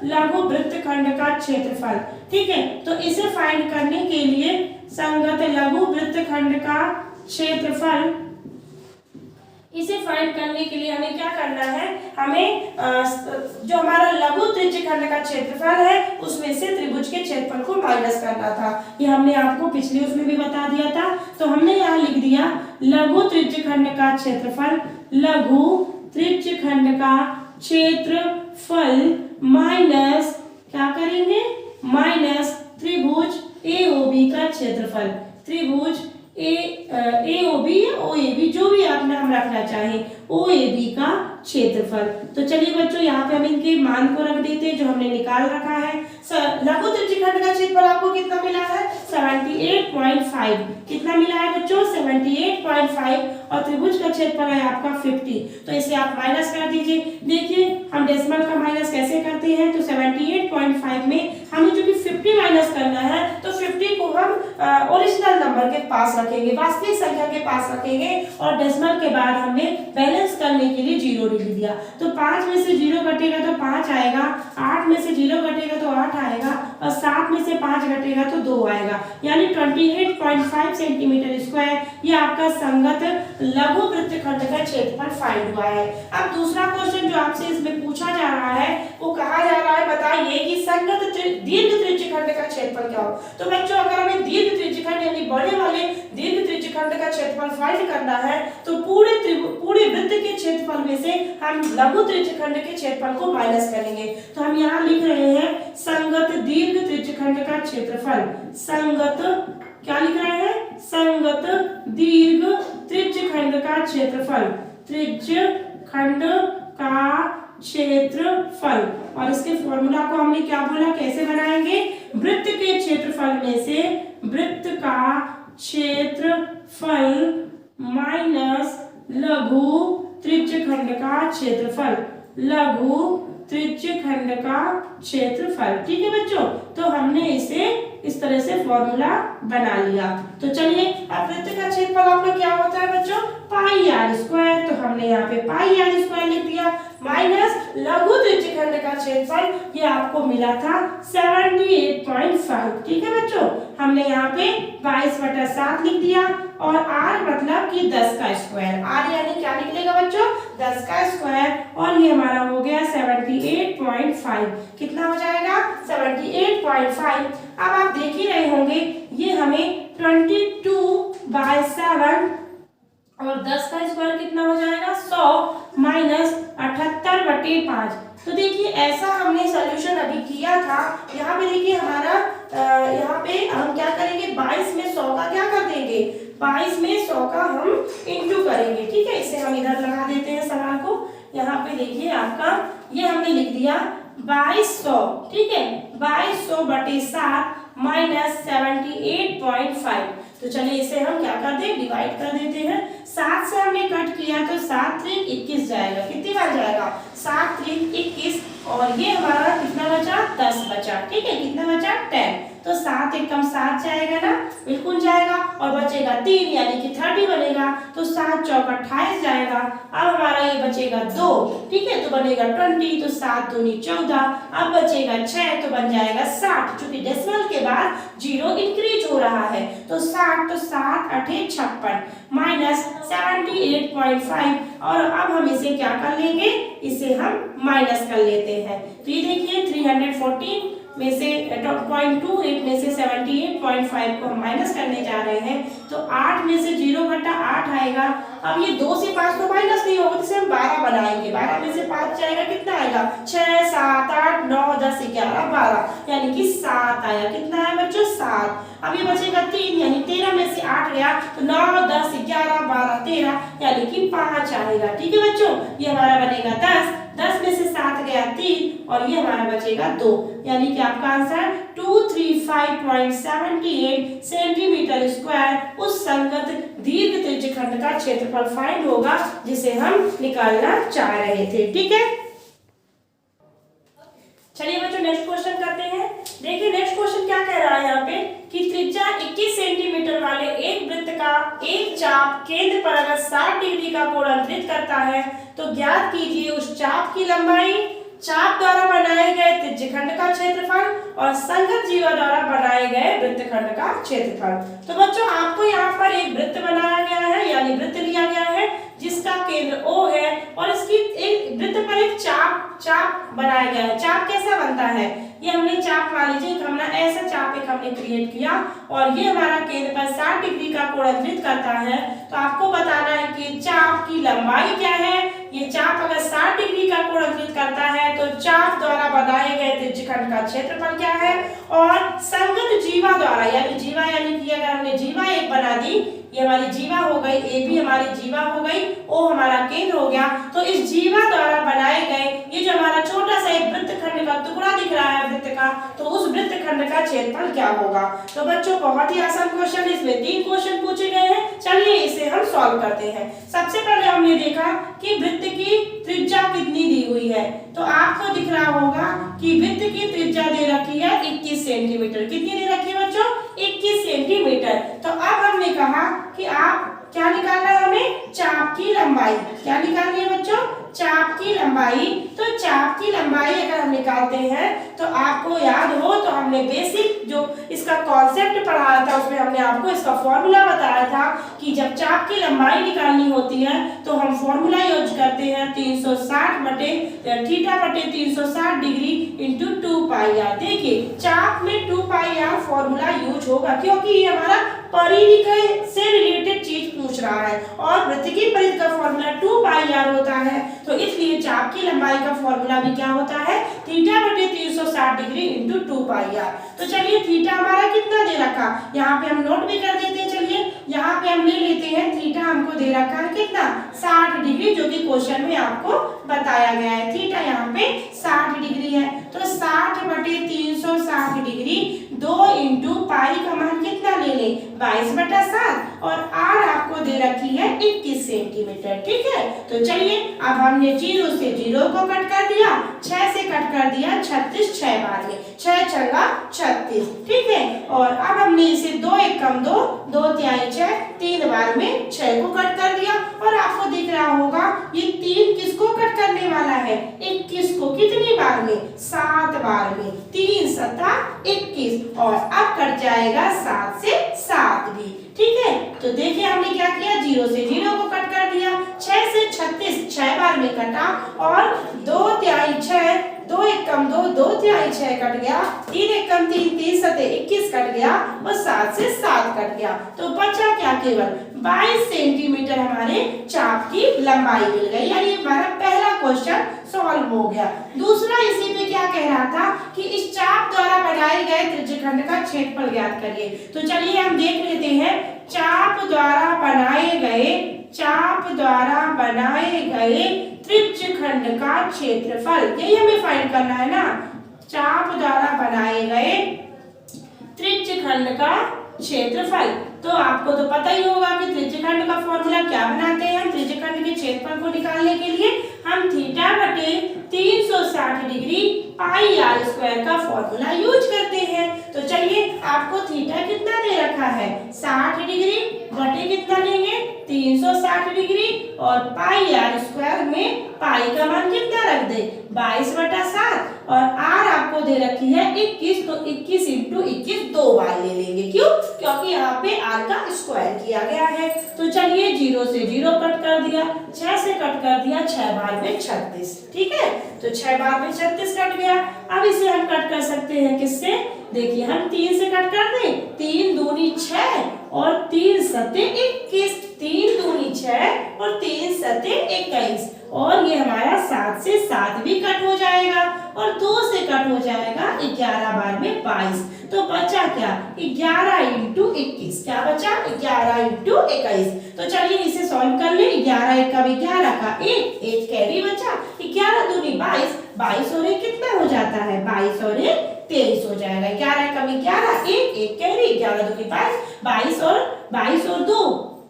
लघु वृत्तखंड का क्षेत्रफल, ठीक है, तो इसे फाइंड करने के लिए संगत लघु वृत्तखंड का क्षेत्रफल, इसे फाइंड करने के लिए हमें क्या करना है, हमें जो हमारा लघु त्रिज्यखंड का क्षेत्रफल है उसमें से त्रिभुज के क्षेत्रफल को माइनस करना था। ये हमने आपको पिछले उसमें भी बता दिया था। तो हमने यहाँ लिख दिया लघु त्रिज्यखंड का क्षेत्रफल, लघु त्रिज्यखंड का क्षेत्रफल माइनस क्या करेंगे, माइनस त्रिभुज AOB का क्षेत्रफल, त्रिभुज AOB या OAB जो भी आप नाम रखना चाहें, OAB का क्षेत्रफल। तो चलिए बच्चों यहाँ पे हम इनके मान को रख देते हैं जो हमने निकाल रखा है। लघु त्रिज्यखंड का क्षेत्रफल आपको कितना मिला है 78.5। कितना मिला है बच्चों 78.5 और त्रिभुज का क्षेत्रफल है आपका 50। तो इसे आप माइनस कर दीजिए। देखिए हम डेसिमल का माइनस कैसे करते हैं, तो 78.5 में हमें जो कि 50 माइनस करना है तो 50 को हम ओरिजिनल नंबर के पास रखेंगे, वास्तविक संख्या के पास रखेंगे और डेसिमल के बाद हमने बैलेंस करने के लिए 0 लिख दिया। तो 5 में से 0 घटेगा तो 5 आएगा, 8 में से 0 घटेगा तो 8 आएगा और 7 में से 5 घटेगा तो 2 आएगा, यानी 28.5 सेंटीमीटर स्क्वायर ये आपका संगत लघु वृत्तखंड का क्षेत्रफल फाइंड हुआ है। अब दूसरा क्वेश्चन जो आपसे इसमें पूछा जा रहा है वो कहा जा रहा है बताइए कि संगत दीर्घ त्रिज्यखंड का क्षेत्रफल क्या हो। तो बच्चों अगर हमें दीर्घ त्रिज्यखंड यानी बड़े वाले दीर्घ त्रिज्यखंड का क्षेत्रफल फाइंड करना है तो पूरे वृत्त के क्षेत्रफल में से हम लघु त्रिज्यखंड के क्षेत्रफल को माइनस करेंगे। तो हम यहाँ लिख रहे हैं संगत दीर्घ त्रिज्यखंड का क्षेत्रफल। संगत क्या लिख रहे हैं, संगत दीर्घ त्रिज्यखंड का क्षेत्रफल, त्रिज्यखंड का क्षेत्रफल। और इसके फॉर्मूला को हमने क्या बोला, कैसे बनाएंगे, वृत्त के क्षेत्रफल में से वृत्त का क्षेत्रफल माइनस लघु त्रिज्यखंड का क्षेत्रफल, लघु त्रिज्यखंड का क्षेत्रफल। ठीक है बच्चों, तो हमने इसे इस तरह से फॉर्मूला बना लिया। तो चलिए अब वृत्त का क्षेत्रफल आपका क्या होता है बच्चों, पाई आर स्क्वायर। तो हमने यहाँ पे पाई आर स्क्वायर लिख दिया माइनस लघु त्रिज्यखंड का क्षेत्रफल ये आपको मिला था 78.5। ठीक है बच्चों, हमने यहाँ पे 22/7 लिख दिया और r मतलब कि 10 का स्क्वायर, r यानी क्या निकलेगा बच्चों 10 का स्क्वायर और ये हमारा हो गया 78.5। कितना हो जाएगा 78.5। अब आप देख ही रहे होंगे ये हमें 22/7 और 10 का स्क्वायर कितना हो जाएगा 100 माइनस 78/5। तो देखिए ऐसा हमने सॉल्यूशन अभी किया था। यहाँ पे देखिए हमारा यहाँ पे हम क्या करेंगे 22 में 100 का क्या कर देंगे, 22 में 100 का हम इंटू करेंगे। ठीक है, इसे हम इधर लगा देते हैं सवाल को। यहाँ पे देखिए आपका ये हमने लिख दिया 2200। ठीक है, 2200/7 माइनस 78.5। तो चलिए इसे हम क्या कर दें, डिवाइड कर देते हैं। 7 से हमने कट किया तो 7 3 21 जाएगा। कितनी बार जाएगा 7 3 21 और ये हमारा कितना बचा 10 बचा। ठीक है, कितना बचा 10। तो 7 एकम 7 जाएगा ना, बिल्कुल जाएगा और बचेगा 3 यानी कि 30 बनेगा। तो 7 चौक 28 जाएगा। अब हमारा ये बचेगा 2। ठीक है, तो बनेगा 20। तो 7 दूनी 14। अब बचेगा 6 तो बन जाएगा 60। चूंकि डेसिमल के बाद 0 इंक्रीज हो रहा है तो 60। तो 7 8 56 माइनस 78.5 और अब हम इसे क्या कर लेंगे, इसे हम माइनस कर लेते हैं। तो ये देखिए 314 में से 0.28 में से 78.5 को हम माइनस करने जा रहे हैं। तो 8 में से 0 घटा 8 आएगा। अब ये 2 से 5 तो माइनस नहीं होगा, तो इसे हम 12 बनाएंगे। 12 में से 5 जाएगा, कितना आएगा 6 7 8 9 10 11 12 यानी कि 7 आया। कितना है बच्चों 7। अब ये बचेगा 3 यानी 13 में से 8 गया तो 9 10 11 12 13 यानी कि 5 आएगा। ठीक है बच्चों, ये हमारा बनेगा 10। 10 में से 7 गया 3 और ये हमारा बचेगा 2 यानी कि आपका आंसर 235.78 सेंटीमीटर स्क्वायर उस संगत दीर्घ त्रिज्यखंड का क्षेत्रफल फाइंड होगा जिसे हम निकालना चाह रहे थे। ठीक है, चलिए बच्चों नेक्स्ट क्वेश्चन करते हैं। देखिए नेक्स्ट क्वेश्चन क्या कह रहा है यहाँ पे कि त्रिज्या 21 सेंटीमीटर वाले एक वृत्त का एक चाप केंद्र पर अगर 60 डिग्री का कोण अंतरित करता है तो ज्ञात कीजिए उस चाप की लंबाई, चाप द्वारा बनाए गए त्रिज्यखंड का क्षेत्रफल और संगत जीवा द्वारा बनाए गए वृत्तखंड का क्षेत्रफल। तो बच्चों आपको यहाँ पर एक वृत्त बनाया गया है यानी वृत्त लिया गया है जिसका केंद्र O है और इसकी एक वृत्त पर एक चाप बनाया गया है। चाप कैसा बनता है, ये हमने चाप मान लीजिए हमने ऐसा चाप एक हमने क्रिएट किया और ये हमारा केंद्र पर 60 डिग्री का कोण अंतरित करता है। तो आपको बताना है कि चाप की लंबाई क्या है। ये चाप अगर 60 डिग्री का कोण अंतरित करता है तो चाप द्वारा बनाए गए त्रिज्यखंड त्रिज्यखंड का क्षेत्रफल क्या है। और संगत जीवा द्वारा, यानी जीवा यानी कि अगर हमने जीवा एक बना दी, ये हमारी जीवा हो गई, ए भी हमारी जीवा हो गई, ओ हमारा केंद्र हो गया, तो इस जीवा द्वारा बनाए गए ये जो हमारा छोटा सा एक वृत्तखंड का टुकड़ा दिख रहा है वृत्त का, तो उस वृत्तखंड का क्षेत्रफल क्या होगा। तो बच्चों बहुत ही आसान क्वेश्चन, इसमें 3 क्वेश्चन पूछे गए हैं। चलिए इसे हम सॉल्व करते हैं। सबसे पहले हमने देखा कि वृत्त की त्रिज्या कितनी दी हुई है, तो आपको दिख रहा होगा कि वृत्त की त्रिज्या दे रखी है 21 सेंटीमीटर। कितनी दे रखी है बच्चों, 21 सेंटीमीटर। तो अब हमने कहा कि आप क्या निकालना है, हमें चाप की लंबाई। क्या निकालनी है बच्चों, चाप की लंबाई। तो चाप की लंबाई अगर हम निकालते हैं तो आपको याद हो तो हमने बेसिक जो इसका कॉन्सेप्ट पढ़ाया था उसमें हमने आपको इसका फॉर्मूला बताया था कि जब चाप की लंबाई निकालनी होती है तो हम फॉर्मूला यूज करते हैं 360 बटे थीटा बटे 360 डिग्री इंटू 2 पाई आर। देखिए चाप में 2 पाई आर फॉर्मूला यूज होगा क्योंकि ये हमारा परिधि से रिलेटेड चीज पूछ रहा है और वृत्त की परिधि का फॉर्मूला 2 पाई आर होता है, तो इसलिए चाप की लंबाई का फॉर्मूला भी क्या होता है, थीटा बटे 360 डिग्री इंटू 2 पाई आर। तो चलिए थीटा हमारा कितना दे रखा, यहाँ पे हम नोट भी कर देते हैं। चलिए यहाँ पे हम ले लेते हैं, थीटा हमको दे रखा है कितना, 60 डिग्री, जो कि क्वेश्चन में आपको बताया गया है। थीटा यहाँ पे 60 डिग्री है, तो 60 बटे 360 डिग्री 2 इंटू पाई का मान कितना ले लें, 22/7, और आर आपको दे रखी है 21 सेंटीमीटर। ठीक है, तो चलिए अब हमने 0 से 0 को कट कर दिया, 6 से कट कर दिया 36, 6 बार में 6 छंगा 36। ठीक है, और अब हमने इसे 2 एकम 2, 2 तिहाई 6, 3 बार में 6 को कट कर दिया। और आपको दिख रहा होगा ये 3 किसको कट करने वाला है, 21 को। कितनी बार में, 7 बार में, 3 सता 21, और अब कट जाएगा 7 से 7 भी। ठीक है, तो देखिए हमने क्या किया, 0 से 0 को कट कर दिया, 6 से 36 6 बार में कटा, और 2 तिहाई 6, 2 एकम 2, 2 तिहाई 6 कट गया, 3 एकम 3, 3 सते 21 कट गया, और 7 से 7 कट गया। तो बचा क्या, केवल 22 सेंटीमीटर हमारे चाप की लंबाई मिल गई। यानी हमारा पहला क्वेश्चन सॉल्व हो गया। दूसरा इसी पे क्या कह रहा था कि इस चाप द्वारा बनाए गए त्रिज्यखंड का क्षेत्रफल ज्ञात करिए। तो चलिए हम देख लेते हैं, चाप द्वारा बनाए गए त्रिज्यखंड का क्षेत्रफल, यही हमें फाइंड करना है ना। चाप द्वारा बनाए गए त्रिज्यखंड का क्षेत्रफल, तो आपको तो पता ही होगा कि त्रिज्यखंड का फॉर्मूला क्या बनाते हैं हम त्रिज्यखंड के क्षेत्रफल को निकालने के लिए, हम थीटा बटे 360 डिग्री पाई आर स्क्वायर का फॉर्मूला यूज करते हैं। तो चलिए आपको थीटा कितना दे रखा है, 60 डिग्री बटे कितना लेंगे, 360 डिग्री, और पाई आर स्क्वायर में पाई का मान कितना रख दे, 22/7, और आर आपको दे रखी है 21, तो 21 इंटू 21 2 बार ले लेंगे। क्यों, क्योंकि यहाँ पे आर का स्क्वायर किया गया है। तो चलिए 0 से 0 कट कर दिया, 6 से कट कर दिया, 6 बार में 36। ठीक है, तो 6 बार में 36 कट गया। अब इसे हम कट कर सकते हैं किससे, देखिए हम 3 से कट कर दें, 3 दूनी 6 और 3 सते 21, 3 दूनी 6 और 3 सते 21, और ये हमारा 7 से 7 भी कट हो जाएगा, और 2 से कट हो जाएगा 11 बार में 22। तो बचा क्या, 11 इंटू 21, क्या बचा, 11 इंटू 21। तो चलिए इसे सॉल्व कर ले, 11 एक का 11 का 1 कैरी बचा, 11 दूनी 22, 22 और 1 कितना हो जाता है, 22 और 1 23 हो जाएगा। 11 का 11, 1 कैरी, 11 दूनी 22, 22 और 2,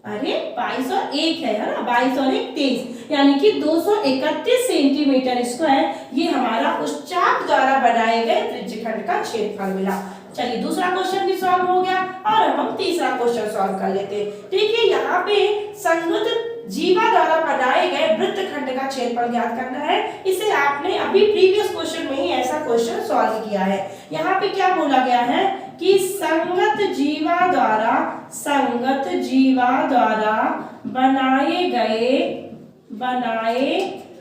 अरे 22 और 1 है ना, 22 और 1 23, यानी कि 231 सेंटीमीटर स्क्वायर ये हमारा उस चाप द्वारा बनाए गए त्रिज्यखंड का क्षेत्रफल मिला। चलिए दूसरा क्वेश्चन भी सॉल्व हो गया, और अब हम तीसरा क्वेश्चन सॉल्व कर लेते हैं। देखिए यहाँ पे संगत जीवा द्वारा बनाए गए वृत्तखंड का क्षेत्रफल ज्ञात करना है। इसे आपने अभी प्रीवियस क्वेश्चन में ही ऐसा क्वेश्चन सॉल्व किया है। यहाँ पे क्या बोला गया है कि संगत जीवा द्वारा बनाए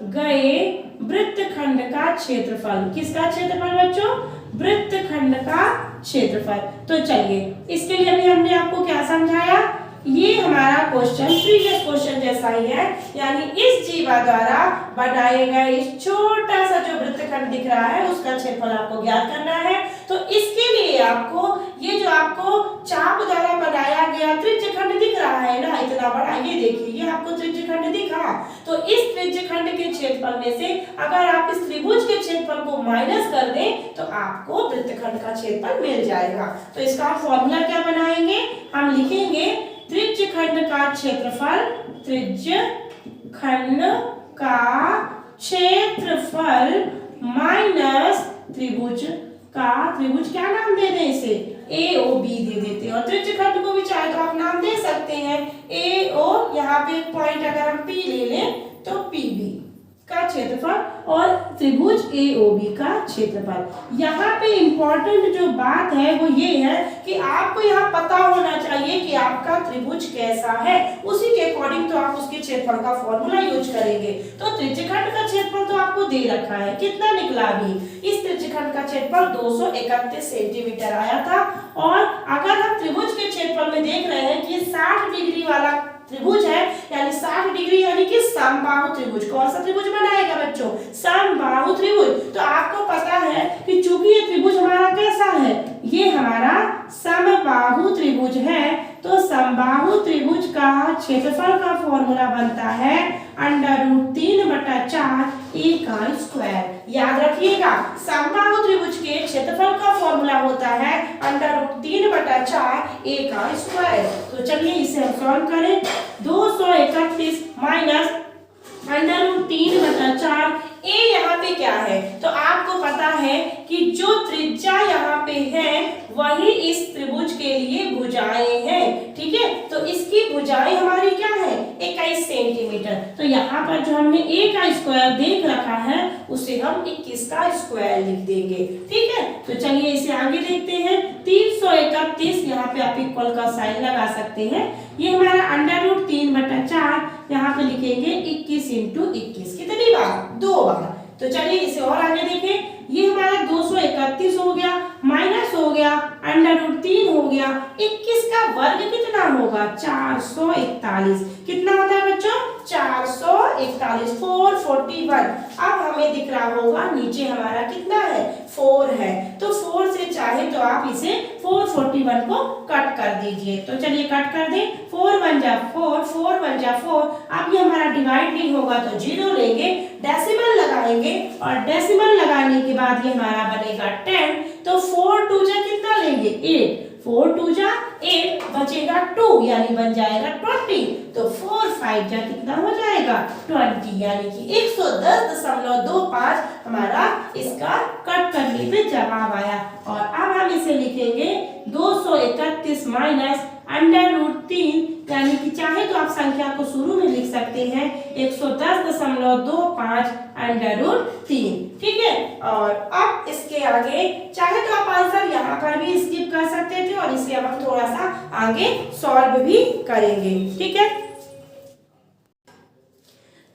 गए वृत्तखंड का क्षेत्रफल, किसका क्षेत्रफल बच्चों, वृत्तखंड का क्षेत्रफल। तो चलिए इसके लिए अभी हमने आपको क्या समझाया, ये हमारा क्वेश्चन प्रीवियस क्वेश्चन जैसा ही है, यानी इस जीवा द्वारा बनाए गए इस छोटा सा जो वृत्तखंड वृत्तखंड दिख रहा है उसका क्षेत्रफल आपको ज्ञात करना है। तो इसके लिए आपको ये जो आपको चाप द्वारा बनाया गया त्रिज्यखंड दिख रहा है ना इतना बड़ा, ये देखिए ये आपको त्रिज्यखंड दिखा। तो इस त्रिज्यखंड के क्षेत्रफल में से अगर आप इस त्रिभुज के क्षेत्रफल को माइनस कर दें तो आपको वृत्तखंड का क्षेत्रफल मिल जाएगा। तो इसका हम फॉर्मूला क्या बनाएंगे, हम लिखेंगे त्रिज्यखंड का क्षेत्रफल, त्रिज्यखंड का क्षेत्रफल माइनस त्रिभुज का, त्रिभुज क्या नाम दे दें इसे, ए ओ बी दे देते हैं। और त्रिज्यखंड को भी चाहे तो आप नाम दे सकते हैं ए ओ, यहाँ पे एक पॉइंट अगर हम पी ले लें तो पी बी का क्षेत्रफल और त्रिभुज ए ओ बी का क्षेत्रफल। यहाँ पे इंपॉर्टेंट जो बात है वो ये है कि आपको यहाँ पता होना चाहिए कि आपका त्रिभुज कैसा है, उसी के अकॉर्डिंग तो आप उसके क्षेत्रफल का फॉर्मूला यूज करेंगे। तो त्रिज्यखंड का क्षेत्रफल तो आपको दे रखा है, कितना निकला अभी, इस त्रिज्यखंड का क्षेत्रफल 231 सेंटीमीटर आया था। और अगर हम त्रिभुज के क्षेत्रफल में देख रहे हैं कि 60 डिग्री वाला त्रिभुज है, यानी 60 डिग्री यानी कि समबाहु त्रिभुज। कौन सा त्रिभुज बनाएगा बच्चों, समबाहु त्रिभुज। तो आपको पता है कि चूंकि ये त्रिभुज हमारा कैसा है, ये हमारा समबाहु त्रिभुज है। तो समबाहु त्रिभुज का क्षेत्रफल का फॉर्मूला बनता है √3/4 a का स्क्वायर। याद रखिएगा समबाहु त्रिभुज के क्षेत्रफल का फॉर्मूला होता है √3/4 a का स्क्वायर। तो चलिए इसे हम सॉल्व करें। 231 माइनस √3/4 a यहाँ पे क्या है, तो आपको पता है कि जो त्रिज्या यहाँ पे है वही इस त्रिभुज के लिए भुजाएं हैं, ठीक है। तो इसकी भुजाएं हमारी क्या है, 21 सेंटीमीटर। तो यहाँ पर जो हमने a का स्क्वायर देख रखा है उसे हम 21 का स्क्वायर लिख देंगे, ठीक है। तो चलिए इसे आगे देखते हैं। 331 यहाँ पे आप इक्वल का साइन लगा सकते हैं। ये हमारा √3/4 यहाँ पे लिखेंगे 21 × 21, कितनी बार, 2 बार। तो चलिए इसे और आगे देखें। ये हमारा 231 हो गया, माइनस हो गया √3 हो गया, 21 का वर्ग कितना होगा, 441। कितना होता है बच्चों, 441, 441। अब हमें दिख रहा होगा नीचे हमारा कितना है, 4 है। तो 4 से चाहे तो आप इसे 441 को कट कर दीजिए। तो चलिए कट कर दें, 4 1 जा 4, 4 1 जा 4। अब ये हमारा डिवाइड नहीं होगा तो 0 लेंगे, डेसिमल लगाएंगे और डेसिमल लगाने के बाद ये हमारा बनेगा 10। तो 4 2 जा कितना लेंगे, 8, 4 2 जा 8, बचेगा 2 यानी बन जाएगा 20। तो 4 5 जा कितना हो जाएगा, 20, यानी कि 110.25 हमारा इसका कट करने पे जवाब आया। और अब हम इसे लिखेंगे 231 माइनस √3, यानी कि चाहे तो आप संख्या को शुरू में लिख सकते हैं 110.25 √3, ठीक है। और अब इसके आगे चाहे तो आप आंसर यहाँ पर भी स्किप कर सकते थे और इसे अब हम थोड़ा सा आगे सॉल्व भी करेंगे, ठीक है।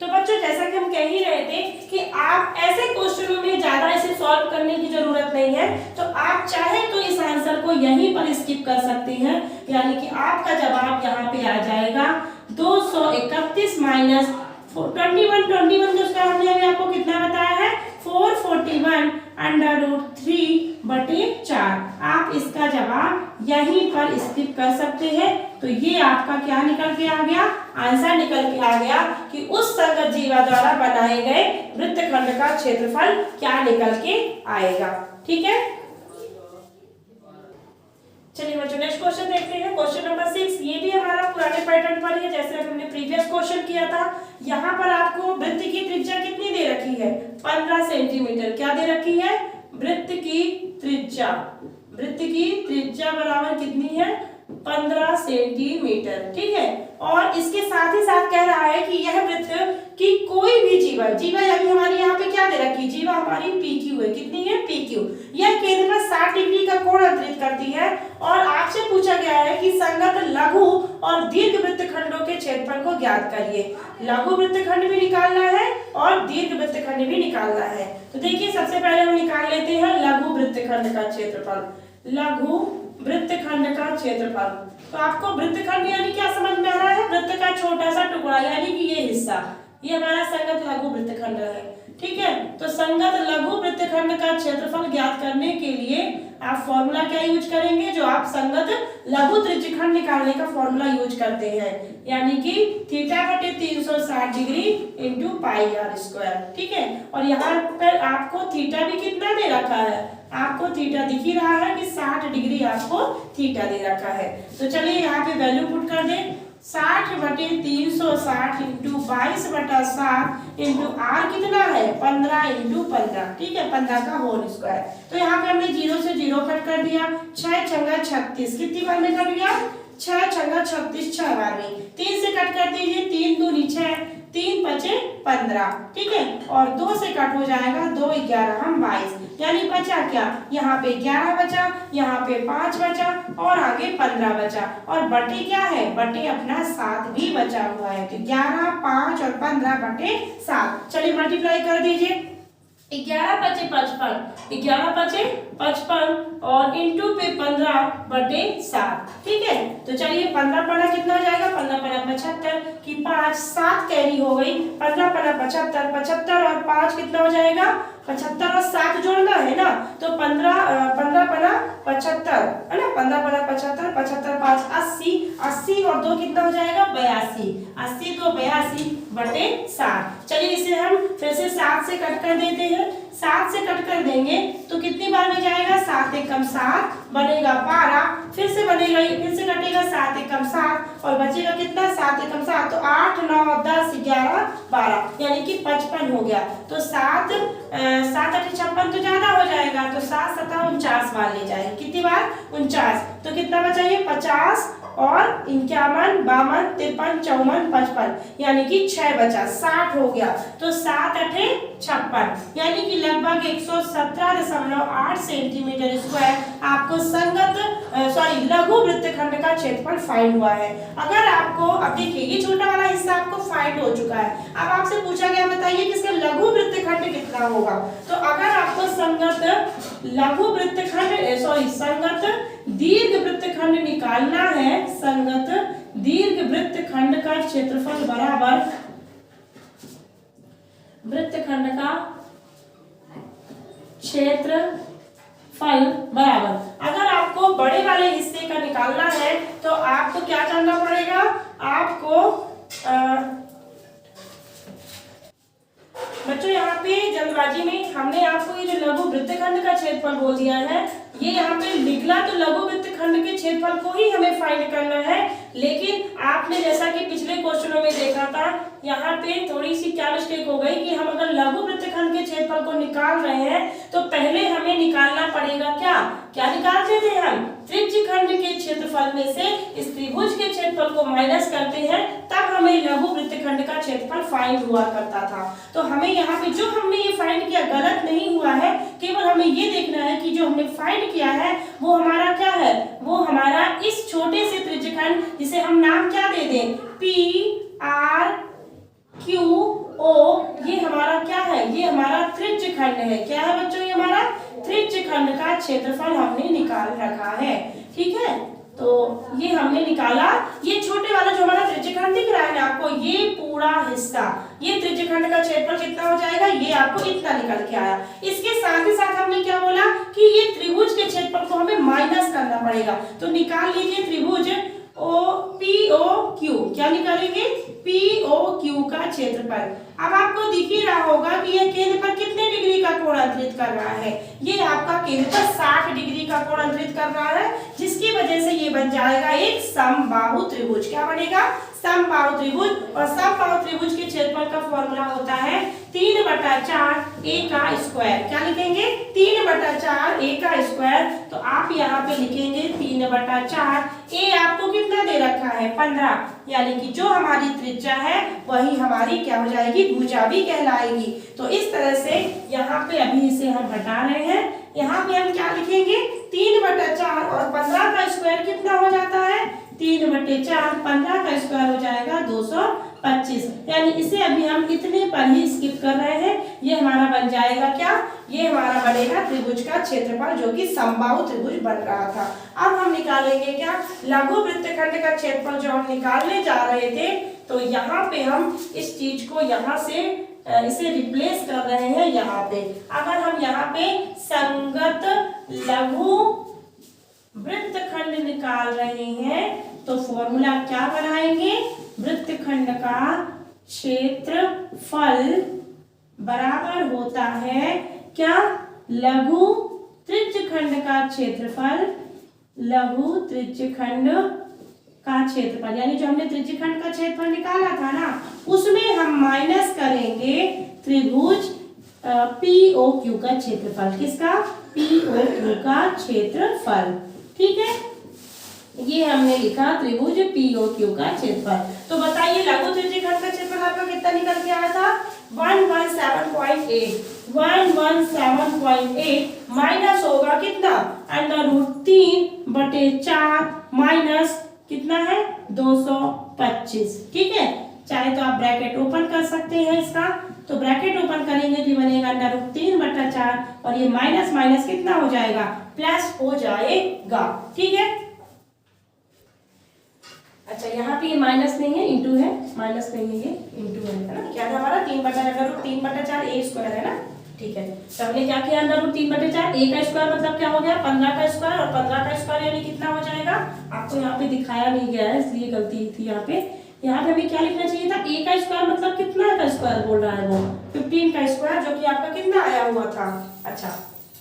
तो बच्चों जैसा कि हम कह ही रहे थे कि आप ऐसे क्वेश्चनों में ज्यादा इसे सॉल्व करने की जरूरत नहीं है। तो आप चाहे तो इस आंसर को यहीं पर स्किप कर सकते हैं, यानी कि आपका जवाब यहाँ पे आ जाएगा 231 माइनस 21 जिसका हमने अभी आपको कितना बताया है, 441 √3/4। आप इसका जवाब यहीं पर स्किप कर सकते हैं। तो ये आपका क्या निकल के आ गया, आंसर निकल के आ गया कि उस संगत जीवा द्वारा बनाए गए वृत्तखंड का क्षेत्रफल क्या निकल के आएगा, ठीक है। चलिए बच्चों नेक्स्ट क्वेश्चन देखते हैं। क्वेश्चन नंबर 6, ये भी हमारा पुराने पैटर्न पर है जैसे हमने प्रीवियस क्वेश्चन किया था। यहाँ पर आपको वृत्त की त्रिज्या कितनी दे रखी है, 15 सेंटीमीटर। क्या दे रखी है, वृत्त की त्रिज्या, वृत्त की त्रिज्या बराबर कितनी है, 15 सेंटीमीटर, ठीक है। और इसके साथ ही साथ कह रहा है कि यह वृत्त की कोई भी जीवा, जीवा यानी हमारी यहाँ पे क्या दे रखी, जीवा हमारी PQ है, कितनी है, PQ। यह केंद्र पर 60 डिग्री का कोण अंतरित करती है। और आपसे पूछा गया है कि संगत लघु और दीर्घ वृत्तखंडों के क्षेत्रफल को ज्ञात करिए। लघु वृत्तखंड भी निकालना है और दीर्घ वृत्तखंड भी निकालना है। तो देखिए सबसे पहले हम निकाल लेते हैं लघु वृत्तखंड का क्षेत्रफल। लघु वृत्तखंड का क्षेत्रफल, तो आपको वृत्तखंड यानी क्या समझ में आ रहा है, वृत्त का छोटा सा टुकड़ा, यानी कि ये हिस्सा, ये हमारा संगत लघु वृत्तखंड है, ठीक है। तो संगत लघु वृत्तखंड वृत्तखंड का क्षेत्रफल ज्ञात करने के लिए आप फॉर्मूला क्या यूज करेंगे, जो आप संगत लघु त्रिज्यखंड निकालने का फॉर्मूला यूज करते हैं, यानी कि थीटा बटे 360 degree into pi R square. ठीक है, और यहाँ पर आपको थीटा भी कितना दे रखा है, आपको थीटा दिख ही रहा है कि 60 डिग्री आपको थीटा दे रखा है। तो चलिए यहाँ पे वैल्यू पुट कर दें, 60 बटे 360 इंटू 22 बटा 7 इंटू आर कितना है 15 इंटू 15। ठीक है, 15 का होल स्क्वायर। तो यहाँ पे हमने 0 से 0 कट कर दिया, 6 छंगा 36, कितनी बार में कट गया, 6 छंगा 36 6 बार में। 3 से कट कर दीजिए, 3 दूनी 6, 3 पचे 15। ठीक है, और 2 से कट हो जाएगा, 2 11 हम 22, यानी बचा क्या, यहाँ पे 11 बचा, यहाँ पे 5 बचा और आगे 15 बचा, और बटे क्या है, बटे अपना 7 भी बचा हुआ है। तो 11 5 और 15 बटे 7। चलिए मल्टीप्लाई कर दीजिए, 11 पचे 55, 11 पचे 55 और इंटू पे 15 बटे 7। ठीक है, तो चलिए 15 पड़ा कितना हो जाएगा, 15 पड़ा 75 की 5 7 कैरी हो गई, 15 पड़ा 75, 75 और 5 कितना हो जाएगा, 75 और 7 जोड़ना है ना, तो 15 पड़ा 75 है ना, 15 पड़ा 75, 75 5 80, 80 और 2 कितना हो जाएगा 82, 80 तो 82 बटे 7। चलिए इसे हम फिर से 7 से कट कर देते हैं, 7 से कट कर देंगे तो कितनी बार में जाएगा, 7 एकम 7 बनेगा 12, फिर से बनेगा, फिर से कटेगा 7 एकम 7 और बचेगा कितना 7 एकम 7, तो 8 9 10 11 12 यानी कि 55 हो गया। तो 7 7 8 56 तो ज्यादा हो जाएगा, तो 7 7 49 बार ले जाएंगे, कितनी बार 49, तो कितना बचा ये 50 और 51 52 53 54 55 यानी कि 6 बचा, 60 हो गया। तो 7 8 56 यानी कि लगभग 117.8 सेंटीमीटर स्क्वायर आपको संगत लघु वृत्तखंड का क्षेत्रफल फाइंड हुआ है। अगर आपको अब देखिए ये छोटा वाला हिस्सा आपको फाइंड हो चुका है, अब आपसे पूछा गया बताइए कि इसका लघु वृत्तखंड कितना होगा। तो अगर आपको संगत लघु वृत्तखंड संगत दीर्घ वृत्तखंड निकालना है, संगत दीर्घ वृत्तखंड का क्षेत्रफल बराबर वृत्तखंड का क्षेत्रफल बराबर, अगर आपको बड़े वाले हिस्से का निकालना है तो आपको क्या करना पड़ेगा, आपको बच्चों यहाँ पे जल्दबाजी में हमने आपको ये जो लघु वृत्तखंड का क्षेत्रफल बोल दिया है, ये यहाँ पे निकला तो लघु वृत्तखंड के क्षेत्रफल को ही हमें फाइंड करना है, लेकिन आपने जैसा कि पिछले क्वेश्चनों में देखा था यहाँ पे थोड़ी सी क्या मिस्टेक हो गई कि हम अगर लघु वृत्तखंड के क्षेत्रफल को निकाल रहे हैं तो पहले हमें निकालना पड़ेगा क्या निकालते थे हम, त्रिज्यखंड के क्षेत्रफल में से इस त्रिभुज के क्षेत्रफल को माइनस करते हैं, तब हमें लघु वृत्तखंड का क्षेत्रफल फाइंड हुआ करता था। तो हमें यहाँ पे जो हमने ये फाइंड किया गलत नहीं हुआ है, केवल हमें ये देखना है कि जो हमने फाइंड किया है वो हमारा क्या है, वो हमारा इस छोटे से त्रिज्यखंड जिसे हम नाम क्या दे दें, PRQO, ये हमारा क्या है, ये हमारा त्रिज्यखंड है। क्या है बच्चों, ये हमारा त्रिज्यखंड का क्षेत्रफल हमने निकाल रखा है। ठीक है, तो ये हमने निकाला, ये छोटे वाला जो हमारा त्रिज्यखंड दिख रहा है ना आपको, ये पूरा हिस्सा, ये त्रिज्यखंड का क्षेत्रफल कितना हो जाएगा, ये आपको इतना निकल के आया। इसके साथ ही साथ हमने क्या बोला कि ये त्रिभुज के क्षेत्रफल को हमें माइनस करना पड़ेगा, तो निकाल लीजिए त्रिभुज POQ, क्या निकालेंगे, POQ का क्षेत्रफल। अब आपको दिख ही रहा होगा कि यह केंद्र पर कितने डिग्री का कोण अंतरित कर रहा है, ये आपका केंद्र पर 60 डिग्री का कोण अंतरित कर रहा है, जिसकी वजह से ये बन जाएगा एक समबाहु त्रिभुज। क्या बनेगा, समबाहु त्रिभुज। और समबाहु त्रिभुज के क्षेत्रफल का फॉर्मूला होता है 3/4 a का स्क्वायर। क्या लिखेंगे, 3/4 a का स्क्वायर। तो आप यहाँ पे लिखेंगे 3/4, a आपको कितना दे रखा है 15, यानी कि जो हमारी त्रिज्या है वही हमारी क्या हो जाएगी, भुजा भी कहलाएगी। तो इस तरह से यहाँ पे अभी इसे हम हटा रहे हैं, यहाँ पे हम क्या लिखेंगे 3/4 और 15 का स्क्वायर कितना हो जाता है, 3/4, 15 का स्क्वायर हो जाएगा 225, यानी इसे अभी हम इतने पर ही स्किप कर रहे हैं। ये हमारा बन जाएगा क्या, ये हमारा बनेगा त्रिभुज का क्षेत्रफल जो कि समबाहु त्रिभुज बन रहा था। अब हम निकालेंगे क्या, लघु वृत्तखंड का क्षेत्रफल जो हम निकालने जा रहे थे, तो यहाँ पे हम इस चीज को यहाँ से इसे रिप्लेस कर रहे हैं यहाँ पे। अगर हम यहाँ पे संगत लघु वृत्तखंड निकाल रहे हैं तो फॉर्मूला क्या बनाएंगे, वृत्तखंड का क्षेत्रफल बराबर होता है क्या, लघु त्रिज्यखंड का क्षेत्रफल, लघु त्रिज्यखंड का क्षेत्रफल, यानी जो हमने त्रिज्यखंड का क्षेत्रफल निकाला था ना, उसमें हम माइनस करेंगे त्रिभुज POQ का क्षेत्रफल। किसका, POQ का क्षेत्रफल। ठीक है, ये हमने लिखा त्रिभुज POQ का क्षेत्रफल। तो बताइए लघु त्रिज्यखंड का क्षेत्रफल आपका कितना निकल के आया था, 117.8। 117.8 माइनस होगा कितना, √3/4 माइनस कितना है 225। ठीक है, चाहे तो आप ब्रैकेट ओपन कर सकते हैं इसका, तो ब्रैकेट ओपन करेंगे तो बनेगा √3/4 और ये माइनस माइनस कितना हो जाएगा, प्लस हो जाएगा। ठीक है, अच्छा यहाँ पे ये माइनस नहीं है, इंटू है, माइनस नहीं है, ये इंटू है ना। क्या था हमारा 3/√3/4 a स्क्वायर है ना। ठीक है, तो हमने क्या किया, √3/4 a का स्क्वायर मतलब क्या हो गया 15 का स्क्वायर, और 15 का स्क्वायर यानी कितना हो जाएगा, आपको यहाँ पे दिखाया नहीं गया है इसलिए गलती थी यहाँ पे। यहाँ पे हमें क्या लिखना चाहिए था, a का स्क्वायर मतलब कितना का स्क्वायर बोल रहा है वो, 15 का स्क्वायर, जो कि आपका कितना आया हुआ था। अच्छा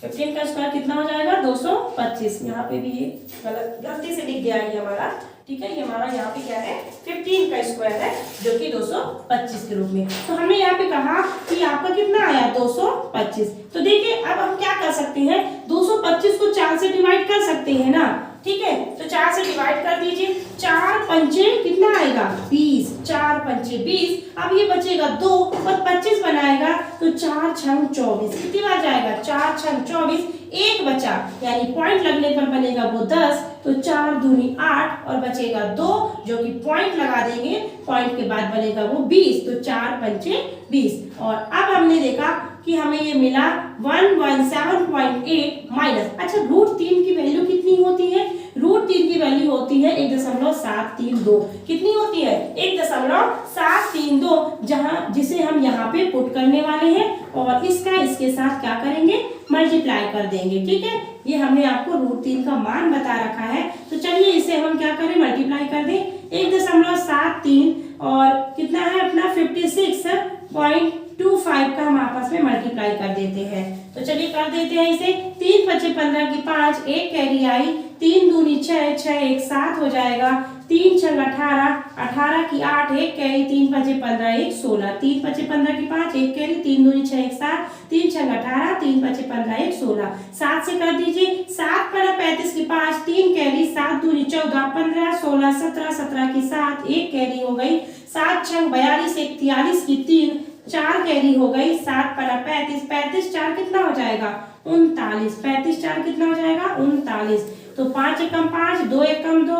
15 का स्क्वायर कितना हो जाएगा 225। यहाँ पे भी ये गलती से लिख गया है हमारा। ठीक है, ये हमारा यहाँ पे क्या है 15 का स्क्वायर है, जो कि 225 के रूप में। तो हमने यहाँ पे कहा कि आपका कितना आया 225। तो देखिए अब हम क्या कर सकते हैं, 225 को 4 से डिवाइड कर सकते हैं ना। ठीक है, तो 4 से डिवाइड कर दीजिए, 4 पंचे कितना आएगा 20, 4 पंचे 20। अब ये बचेगा 2 और 25 बनाएगा तो 4 छंग 24, कितनी बार जाएगा 4 छंग 24, एक बचा, यानी पॉइंट लगने पर बनेगा वो 10, तो 4 दूनी 8 और बचेगा 2, जो कि पॉइंट लगा देंगे, पॉइंट के बाद बनेगा वो 20, तो 4 पंचे 20। और अब हमने देखा कि हमें ये मिला 117.8 माइनस, अच्छा √3 की वैल्यू कितनी होती है, √3 की वैल्यू होती है 1.732। कितनी होती है 1.732, जहां जिसे हम यहाँ पे पुट करने वाले हैं और इसका इसके साथ क्या करेंगे, मल्टीप्लाई कर देंगे। ठीक है, ये हमने आपको √3 का मान बता रखा है, तो चलिए इसे हम क्या करें, मल्टीप्लाई कर दें। 1.73 और कितना है अपना 56.25 का हम आपस में मल्टीप्लाई कर देते हैं। तो चलिए कर देते हैं इसे, 3 5 15 की 5, एक कैरी आई, 3 दूनी 6, 6 1 7 हो जाएगा, 3 6 18, 18 की 8, एक कैरी, 3 5 15 1 16, 3 5 15 की 5, एक कैरी, 3 दूनी 6 1 7, 3 6 18, 3 5 15 1 16, 7 से कर दीजिए, 7 पर 35 की 5, 3 कैरी, 7 दूनी 14, 15 16 17, 17 की 7, एक कैरी हो गई, 7 6 42, 1 43 की 3, 4 कैरी हो गई, 7 पर 35, 35 4 कितना हो जाएगा 39, 35 4 कितना हो जाएगा 39। तो 5 एकम 5, 2 एकम 2,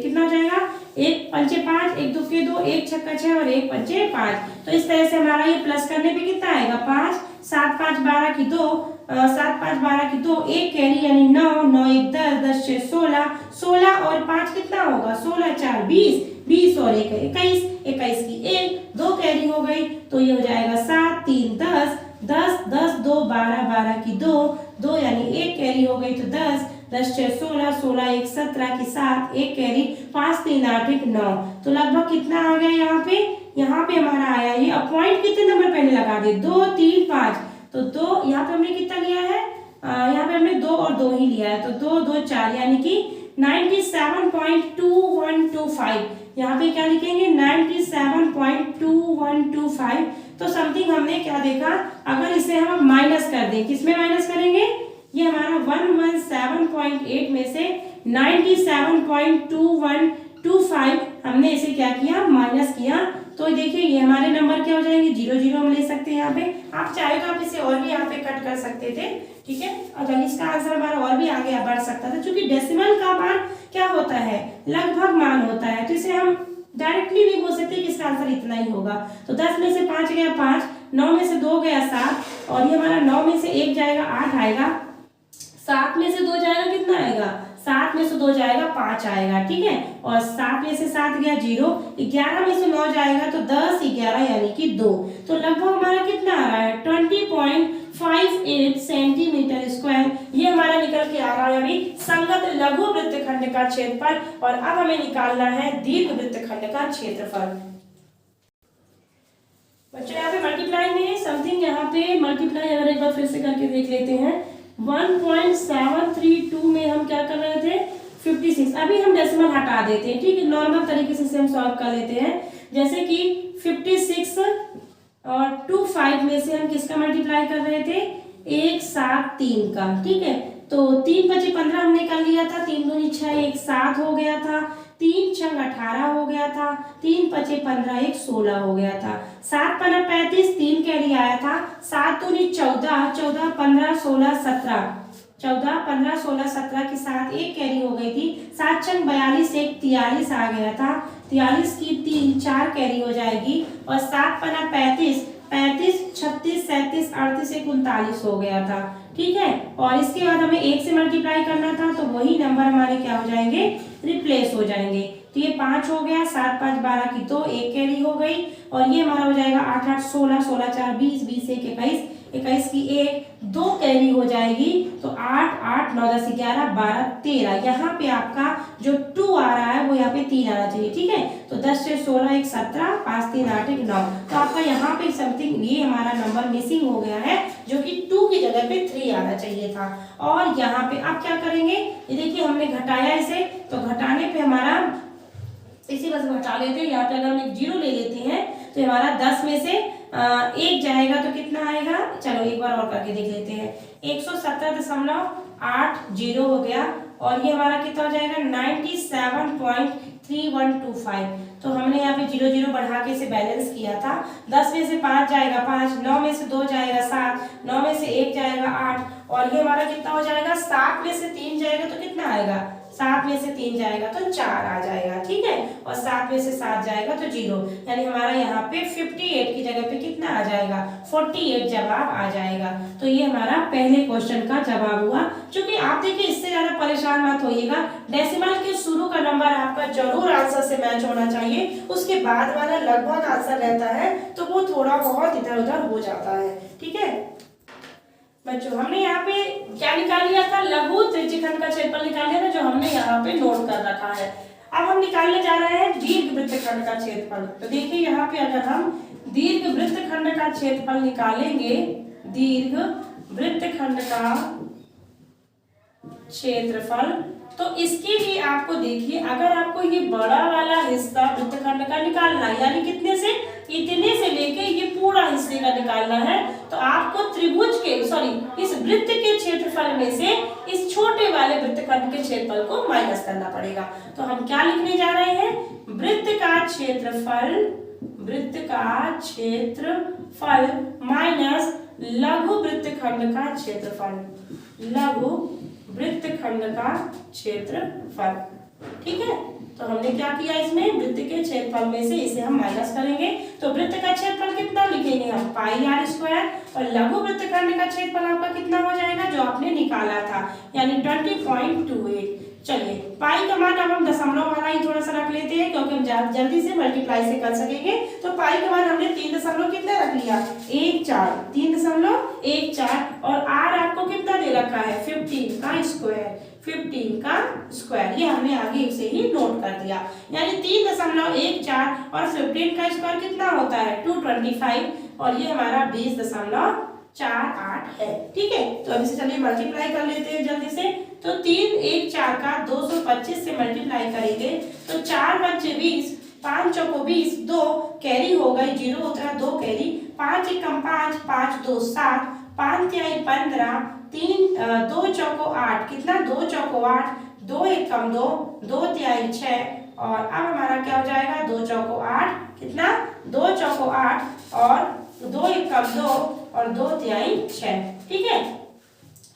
कितना हो जाएगा, 1 पंचे 5, 1 2 के 2, 1 छक्का 6 और 1 पंचे 5। तो इस तरह से हमारा ये प्लस करने पे कितना आएगा 5, 7 5 12 की 2, 7 5 12 की 2, एक कैरी यानी 9, 9 1 10, 10 6 16, 16 और 5 कितना होगा 16 4 20, 20 और 1 21, 21 की 1, 2 कैरी हो गई, तो ये हो जाएगा 7 3 10, 10 10 2 12, 12 की 2, 2 यानी 1 कैरी हो गई, तो 10 10 6 16, 16 1 17 की 7, एक कैरी, 5 3 8 1 9। तो लगभग कितना आ गया यहाँ पे हमारा आया ये। अब पॉइंट कितने नंबर पहले लगा दिए 2 3 5, तो 2 यहाँ पे हमने कितना लिया है, यहाँ पे हमने 2 और 2 ही लिया है, तो 2 2 4 यानी कि 97.2125। यहाँ पे क्या लिखेंगे 97.2125। तो समथिंग हमने क्या देखा, अगर इसे हम माइनस कर दें, किसमें माइनस करेंगे, ये हमारा 117.8 में से 97.2125 हमने इसे क्या किया माइनस किया। तो देखिए ये हमारे नंबर क्या हो जाएंगे 0 0 हम ले सकते हैं यहाँ पे, आप चाहे तो आप इसे और भी यहाँ पे कट कर सकते थे। ठीक है, अगर इसका आंसर हमारा और भी आगे बढ़ सकता था, क्योंकि डेसिमल का मान क्या होता है लगभग मान होता है, तो इसे हम डायरेक्टली नहीं बोल सकते कि इसका आंसर इतना ही होगा। तो 10 में से 5 गया 5, 9 में से 2 गया 7, और ये हमारा 9 में से 1 जाएगा 8 आएगा, 7 में से 2 जाएगा कितना आएगा, 7 में से 2 जाएगा 5 आएगा, ठीक है। और 7 में से 7 गया 0, 11 में से 9 जाएगा तो 10, 11 यानी कि 2। तो लगभग हमारा कितना आ रहा है 20.58 सेंटीमीटर स्क्वायर, ये हमारा निकल के आ रहा है अभी संगत लघु वृत्तखंड का क्षेत्रफल। और अब हमें निकालना है दीर्घ वृत्तखंड का क्षेत्रफल। बच्चों यहाँ पे मल्टीप्लाई में समथिंग, यहाँ पे मल्टीप्लाई अगर एक बार फिर से करके देख लेते हैं। 1.732 में हम क्या कर रहे थे 56, अभी हम डेसिमल हटा देते हैं, ठीक है। नॉर्मल तरीके से हम सॉल्व कर लेते हैं, जैसे कि 56 और 25 में से हम किसका मल्टीप्लाई कर रहे थे 173 का, ठीक है। तो 3 5 15 हमने कर लिया था, 3 दूनी 6 1 7 हो गया था, 3 6 18 हो गया था, 3 5 15 1 16 हो गया था, 7 5 35 3 कैरी आया था, 7 दूनी 14 14 15 16 17 14 15 16 17 के साथ एक कैरी हो गई थी, 7 6 42 1 43 आ गया था, 43 की 3 4 कैरी हो जाएगी, और 7 5 35 35 36 37 38 1 39 हो गया था, ठीक है। और इसके बाद हमें 1 से मल्टीप्लाई करना था, तो वही नंबर हमारे क्या हो जाएंगे रिप्लेस हो जाएंगे। तो ये 5 हो गया, 7 5 12 की 2 1 कैरी हो गई, और ये हमारा हो जाएगा 8 8 16 16 4 20 20 1 21 21 की 1 2 कैरी हो जाएगी, तो 8 8 9 10 11 12 13। यहाँ पे आपका जो 2 आ रहा है वो यहाँ पे 3 आना चाहिए, ठीक है। तो 10 से 16 1 17 5 3 8 1 9, तो आपका यहाँ पे समथिंग ये हमारा नंबर मिसिंग हो गया है, जो कि 2 की जगह पे 3 आना चाहिए था। और यहाँ पे आप क्या करेंगे, ये देखिए हमने घटाया इसे, तो घटाने पे हमारा इसी बस घटा लेते हैं। यहाँ पे अगर हम एक 0 ले लेते हैं तो हमारा 10 में से 1 जाएगा तो कितना आएगा, चलो एक बार और करके देख लेते हैं। 117.80 हो गया, और ये हमारा कितना हो जाएगा 97.3125। तो हमने यहाँ पे 0 0 बढ़ा के इसे बैलेंस किया था। 10 में से 5 जाएगा 5, 9 में से 2 जाएगा 7, 9 में से 1 जाएगा 8, और ये हमारा कितना हो जाएगा 7 में से 3 जाएगा तो कितना आएगा, 7 में से 3 जाएगा तो 4 आ जाएगा, ठीक है। और 7 में से 7 जाएगा तो 0, यानी हमारा यहाँ पे 58 की जगह पे कितना आ जाएगा 48 जवाब आ जाएगा। तो ये हमारा पहले क्वेश्चन का जवाब हुआ। क्योंकि आप देखिए इससे ज्यादा परेशान मत होइएगा, डेसिमल के शुरू का नंबर आपका जरूर आंसर से मैच होना चाहिए, उसके बाद वाला लगभग आंसर रहता है तो वो थोड़ा बहुत इधर उधर हो जाता है, ठीक है। बच्चों हमने यहाँ पे क्या निकाल लिया था, लघु त्रिज्यखंड का क्षेत्रफल निकाल लिया था, जो हमने यहाँ पे नोट कर रखा है। अब हम निकालने जा रहे हैं दीर्घ वृत्तखंड का क्षेत्रफल। तो देखिए यहाँ पे अगर हम दीर्घ वृत्तखंड का क्षेत्रफल निकालेंगे, दीर्घ वृत्तखंड का क्षेत्रफल, तो इसके लिए आपको देखिए अगर आपको ये बड़ा वाला हिस्सा वृत्तखंड का निकालना है, यानी कितने से, इतने से लेके ये पूरा हिस्से का निकालना है, तो आपको त्रिभुज के इस वृत्त के क्षेत्रफल में से इस छोटे वाले वृत्तखंड के क्षेत्रफल को माइनस करना पड़ेगा। तो हम क्या लिखने जा रहे हैं, वृत्त का क्षेत्रफल माइनस लघु वृत्तखंड का क्षेत्रफल, लघु वृत्तखंड का क्षेत्रफल, ठीक है। तो हमने क्या किया, इसमें वृत्त के क्षेत्रफल में से इसे हम माइनस करेंगे, तो वृत्त का क्षेत्रफल कितना लिखेंगे हम पाई आर स्क्वायर, और लघु वृत्तखंड का क्षेत्रफल आपका कितना हो जाएगा जो आपने निकाला था, यानी 20.28। चलिए पाई का मान अब हम दशमलव वाला ही थोड़ा सा रख लेते हैं, क्योंकि हम जल्दी से मल्टीप्लाई से कर सकेंगे। तो पाई का मान हमने 3 दशमलव कितना रख लिया 1 4, 3.14, और आर आपको कितना दे रखा है 15 का स्क्वायर, 15 का स्क्वायर, ये हमने आगे से ही नोट कर दिया। यानी 3.14 और 15 का स्क्वायर कितना होता है 225, और ये हमारा 20.48 है, ठीक है। तो अब इसे चलिए मल्टीप्लाई कर लेते हैं जल्दी से। तो 3 1 4 का 225 से मल्टीप्लाई करेंगे तो 4 5 20, 5 चौको 20, 2 कैरी हो गई, 0 उतरा 2 कैरी, 5 1 5, 5 2 7, 5 3 15, 2 चौको 8, कितना 2 चौको 8, 2 1 2, 2 3 6, और अब हमारा क्या हो जाएगा 2 चौको 8, कितना 2 चौको 8, और 2 1 2, और 2 3 6, ठीक है।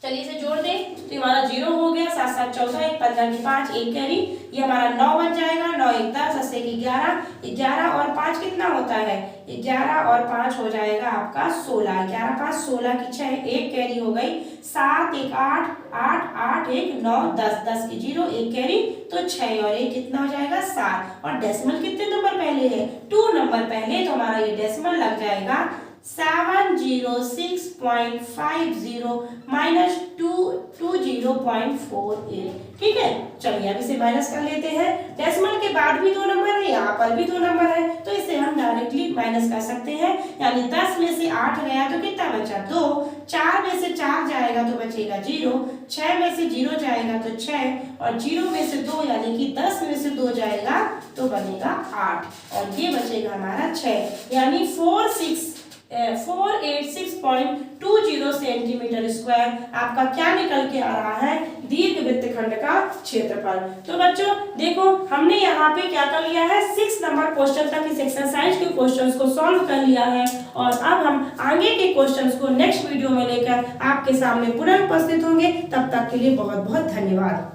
चलिए इसे जोड़ दें तो हमारा 0 हो गया, 7 7 14, 1 15 की 5, 1 कैरी, ये हमारा 9 बन जाएगा, 9 1 10, 10 1 11, 11 और 5 कितना होता है, 11 और 5 हो जाएगा आपका 16, 11 5 16 की 6, 1 कैरी हो गई, 7 1 8, 8 8 1 9 10, 10 की 0, 1 कैरी तो 6 और 1 कितना हो जाएगा 7, और डेसिमल कितने नंबर पहले है, 2 नंबर पहले, तो हमारा ये डेसिमल लग जाएगा 706.50 माइनस 220.48। ठीक है, चलिए अब इसे माइनस कर लेते हैं। डेसिमल के बाद भी 2 नंबर है, यहाँ पर भी 2 नंबर है, तो इसे हम डायरेक्टली माइनस कर सकते हैं। यानी 10 में से 8 गया तो कितना बचा 2, 4 में से 4 जाएगा तो बचेगा 0, 6 में से 0 जाएगा तो 6, और 0 में से 2 यानी कि 10 में से 2 जाएगा तो बनेगा 8, और ये बचेगा हमारा 6, यानी 486.20 सेंटीमीटर स्क्वायर आपका क्या निकल के आ रहा है, दीर्घ वृत्तखंड का क्षेत्रफल। तो बच्चों देखो हमने यहाँ पे क्या कर लिया है, 6 नंबर क्वेश्चन तक इस एक्सरसाइज के क्वेश्चंस को सॉल्व कर लिया है, और अब हम आगे के क्वेश्चंस को नेक्स्ट वीडियो में लेकर आपके सामने पुनः उपस्थित होंगे। तब तक के लिए बहुत बहुत धन्यवाद।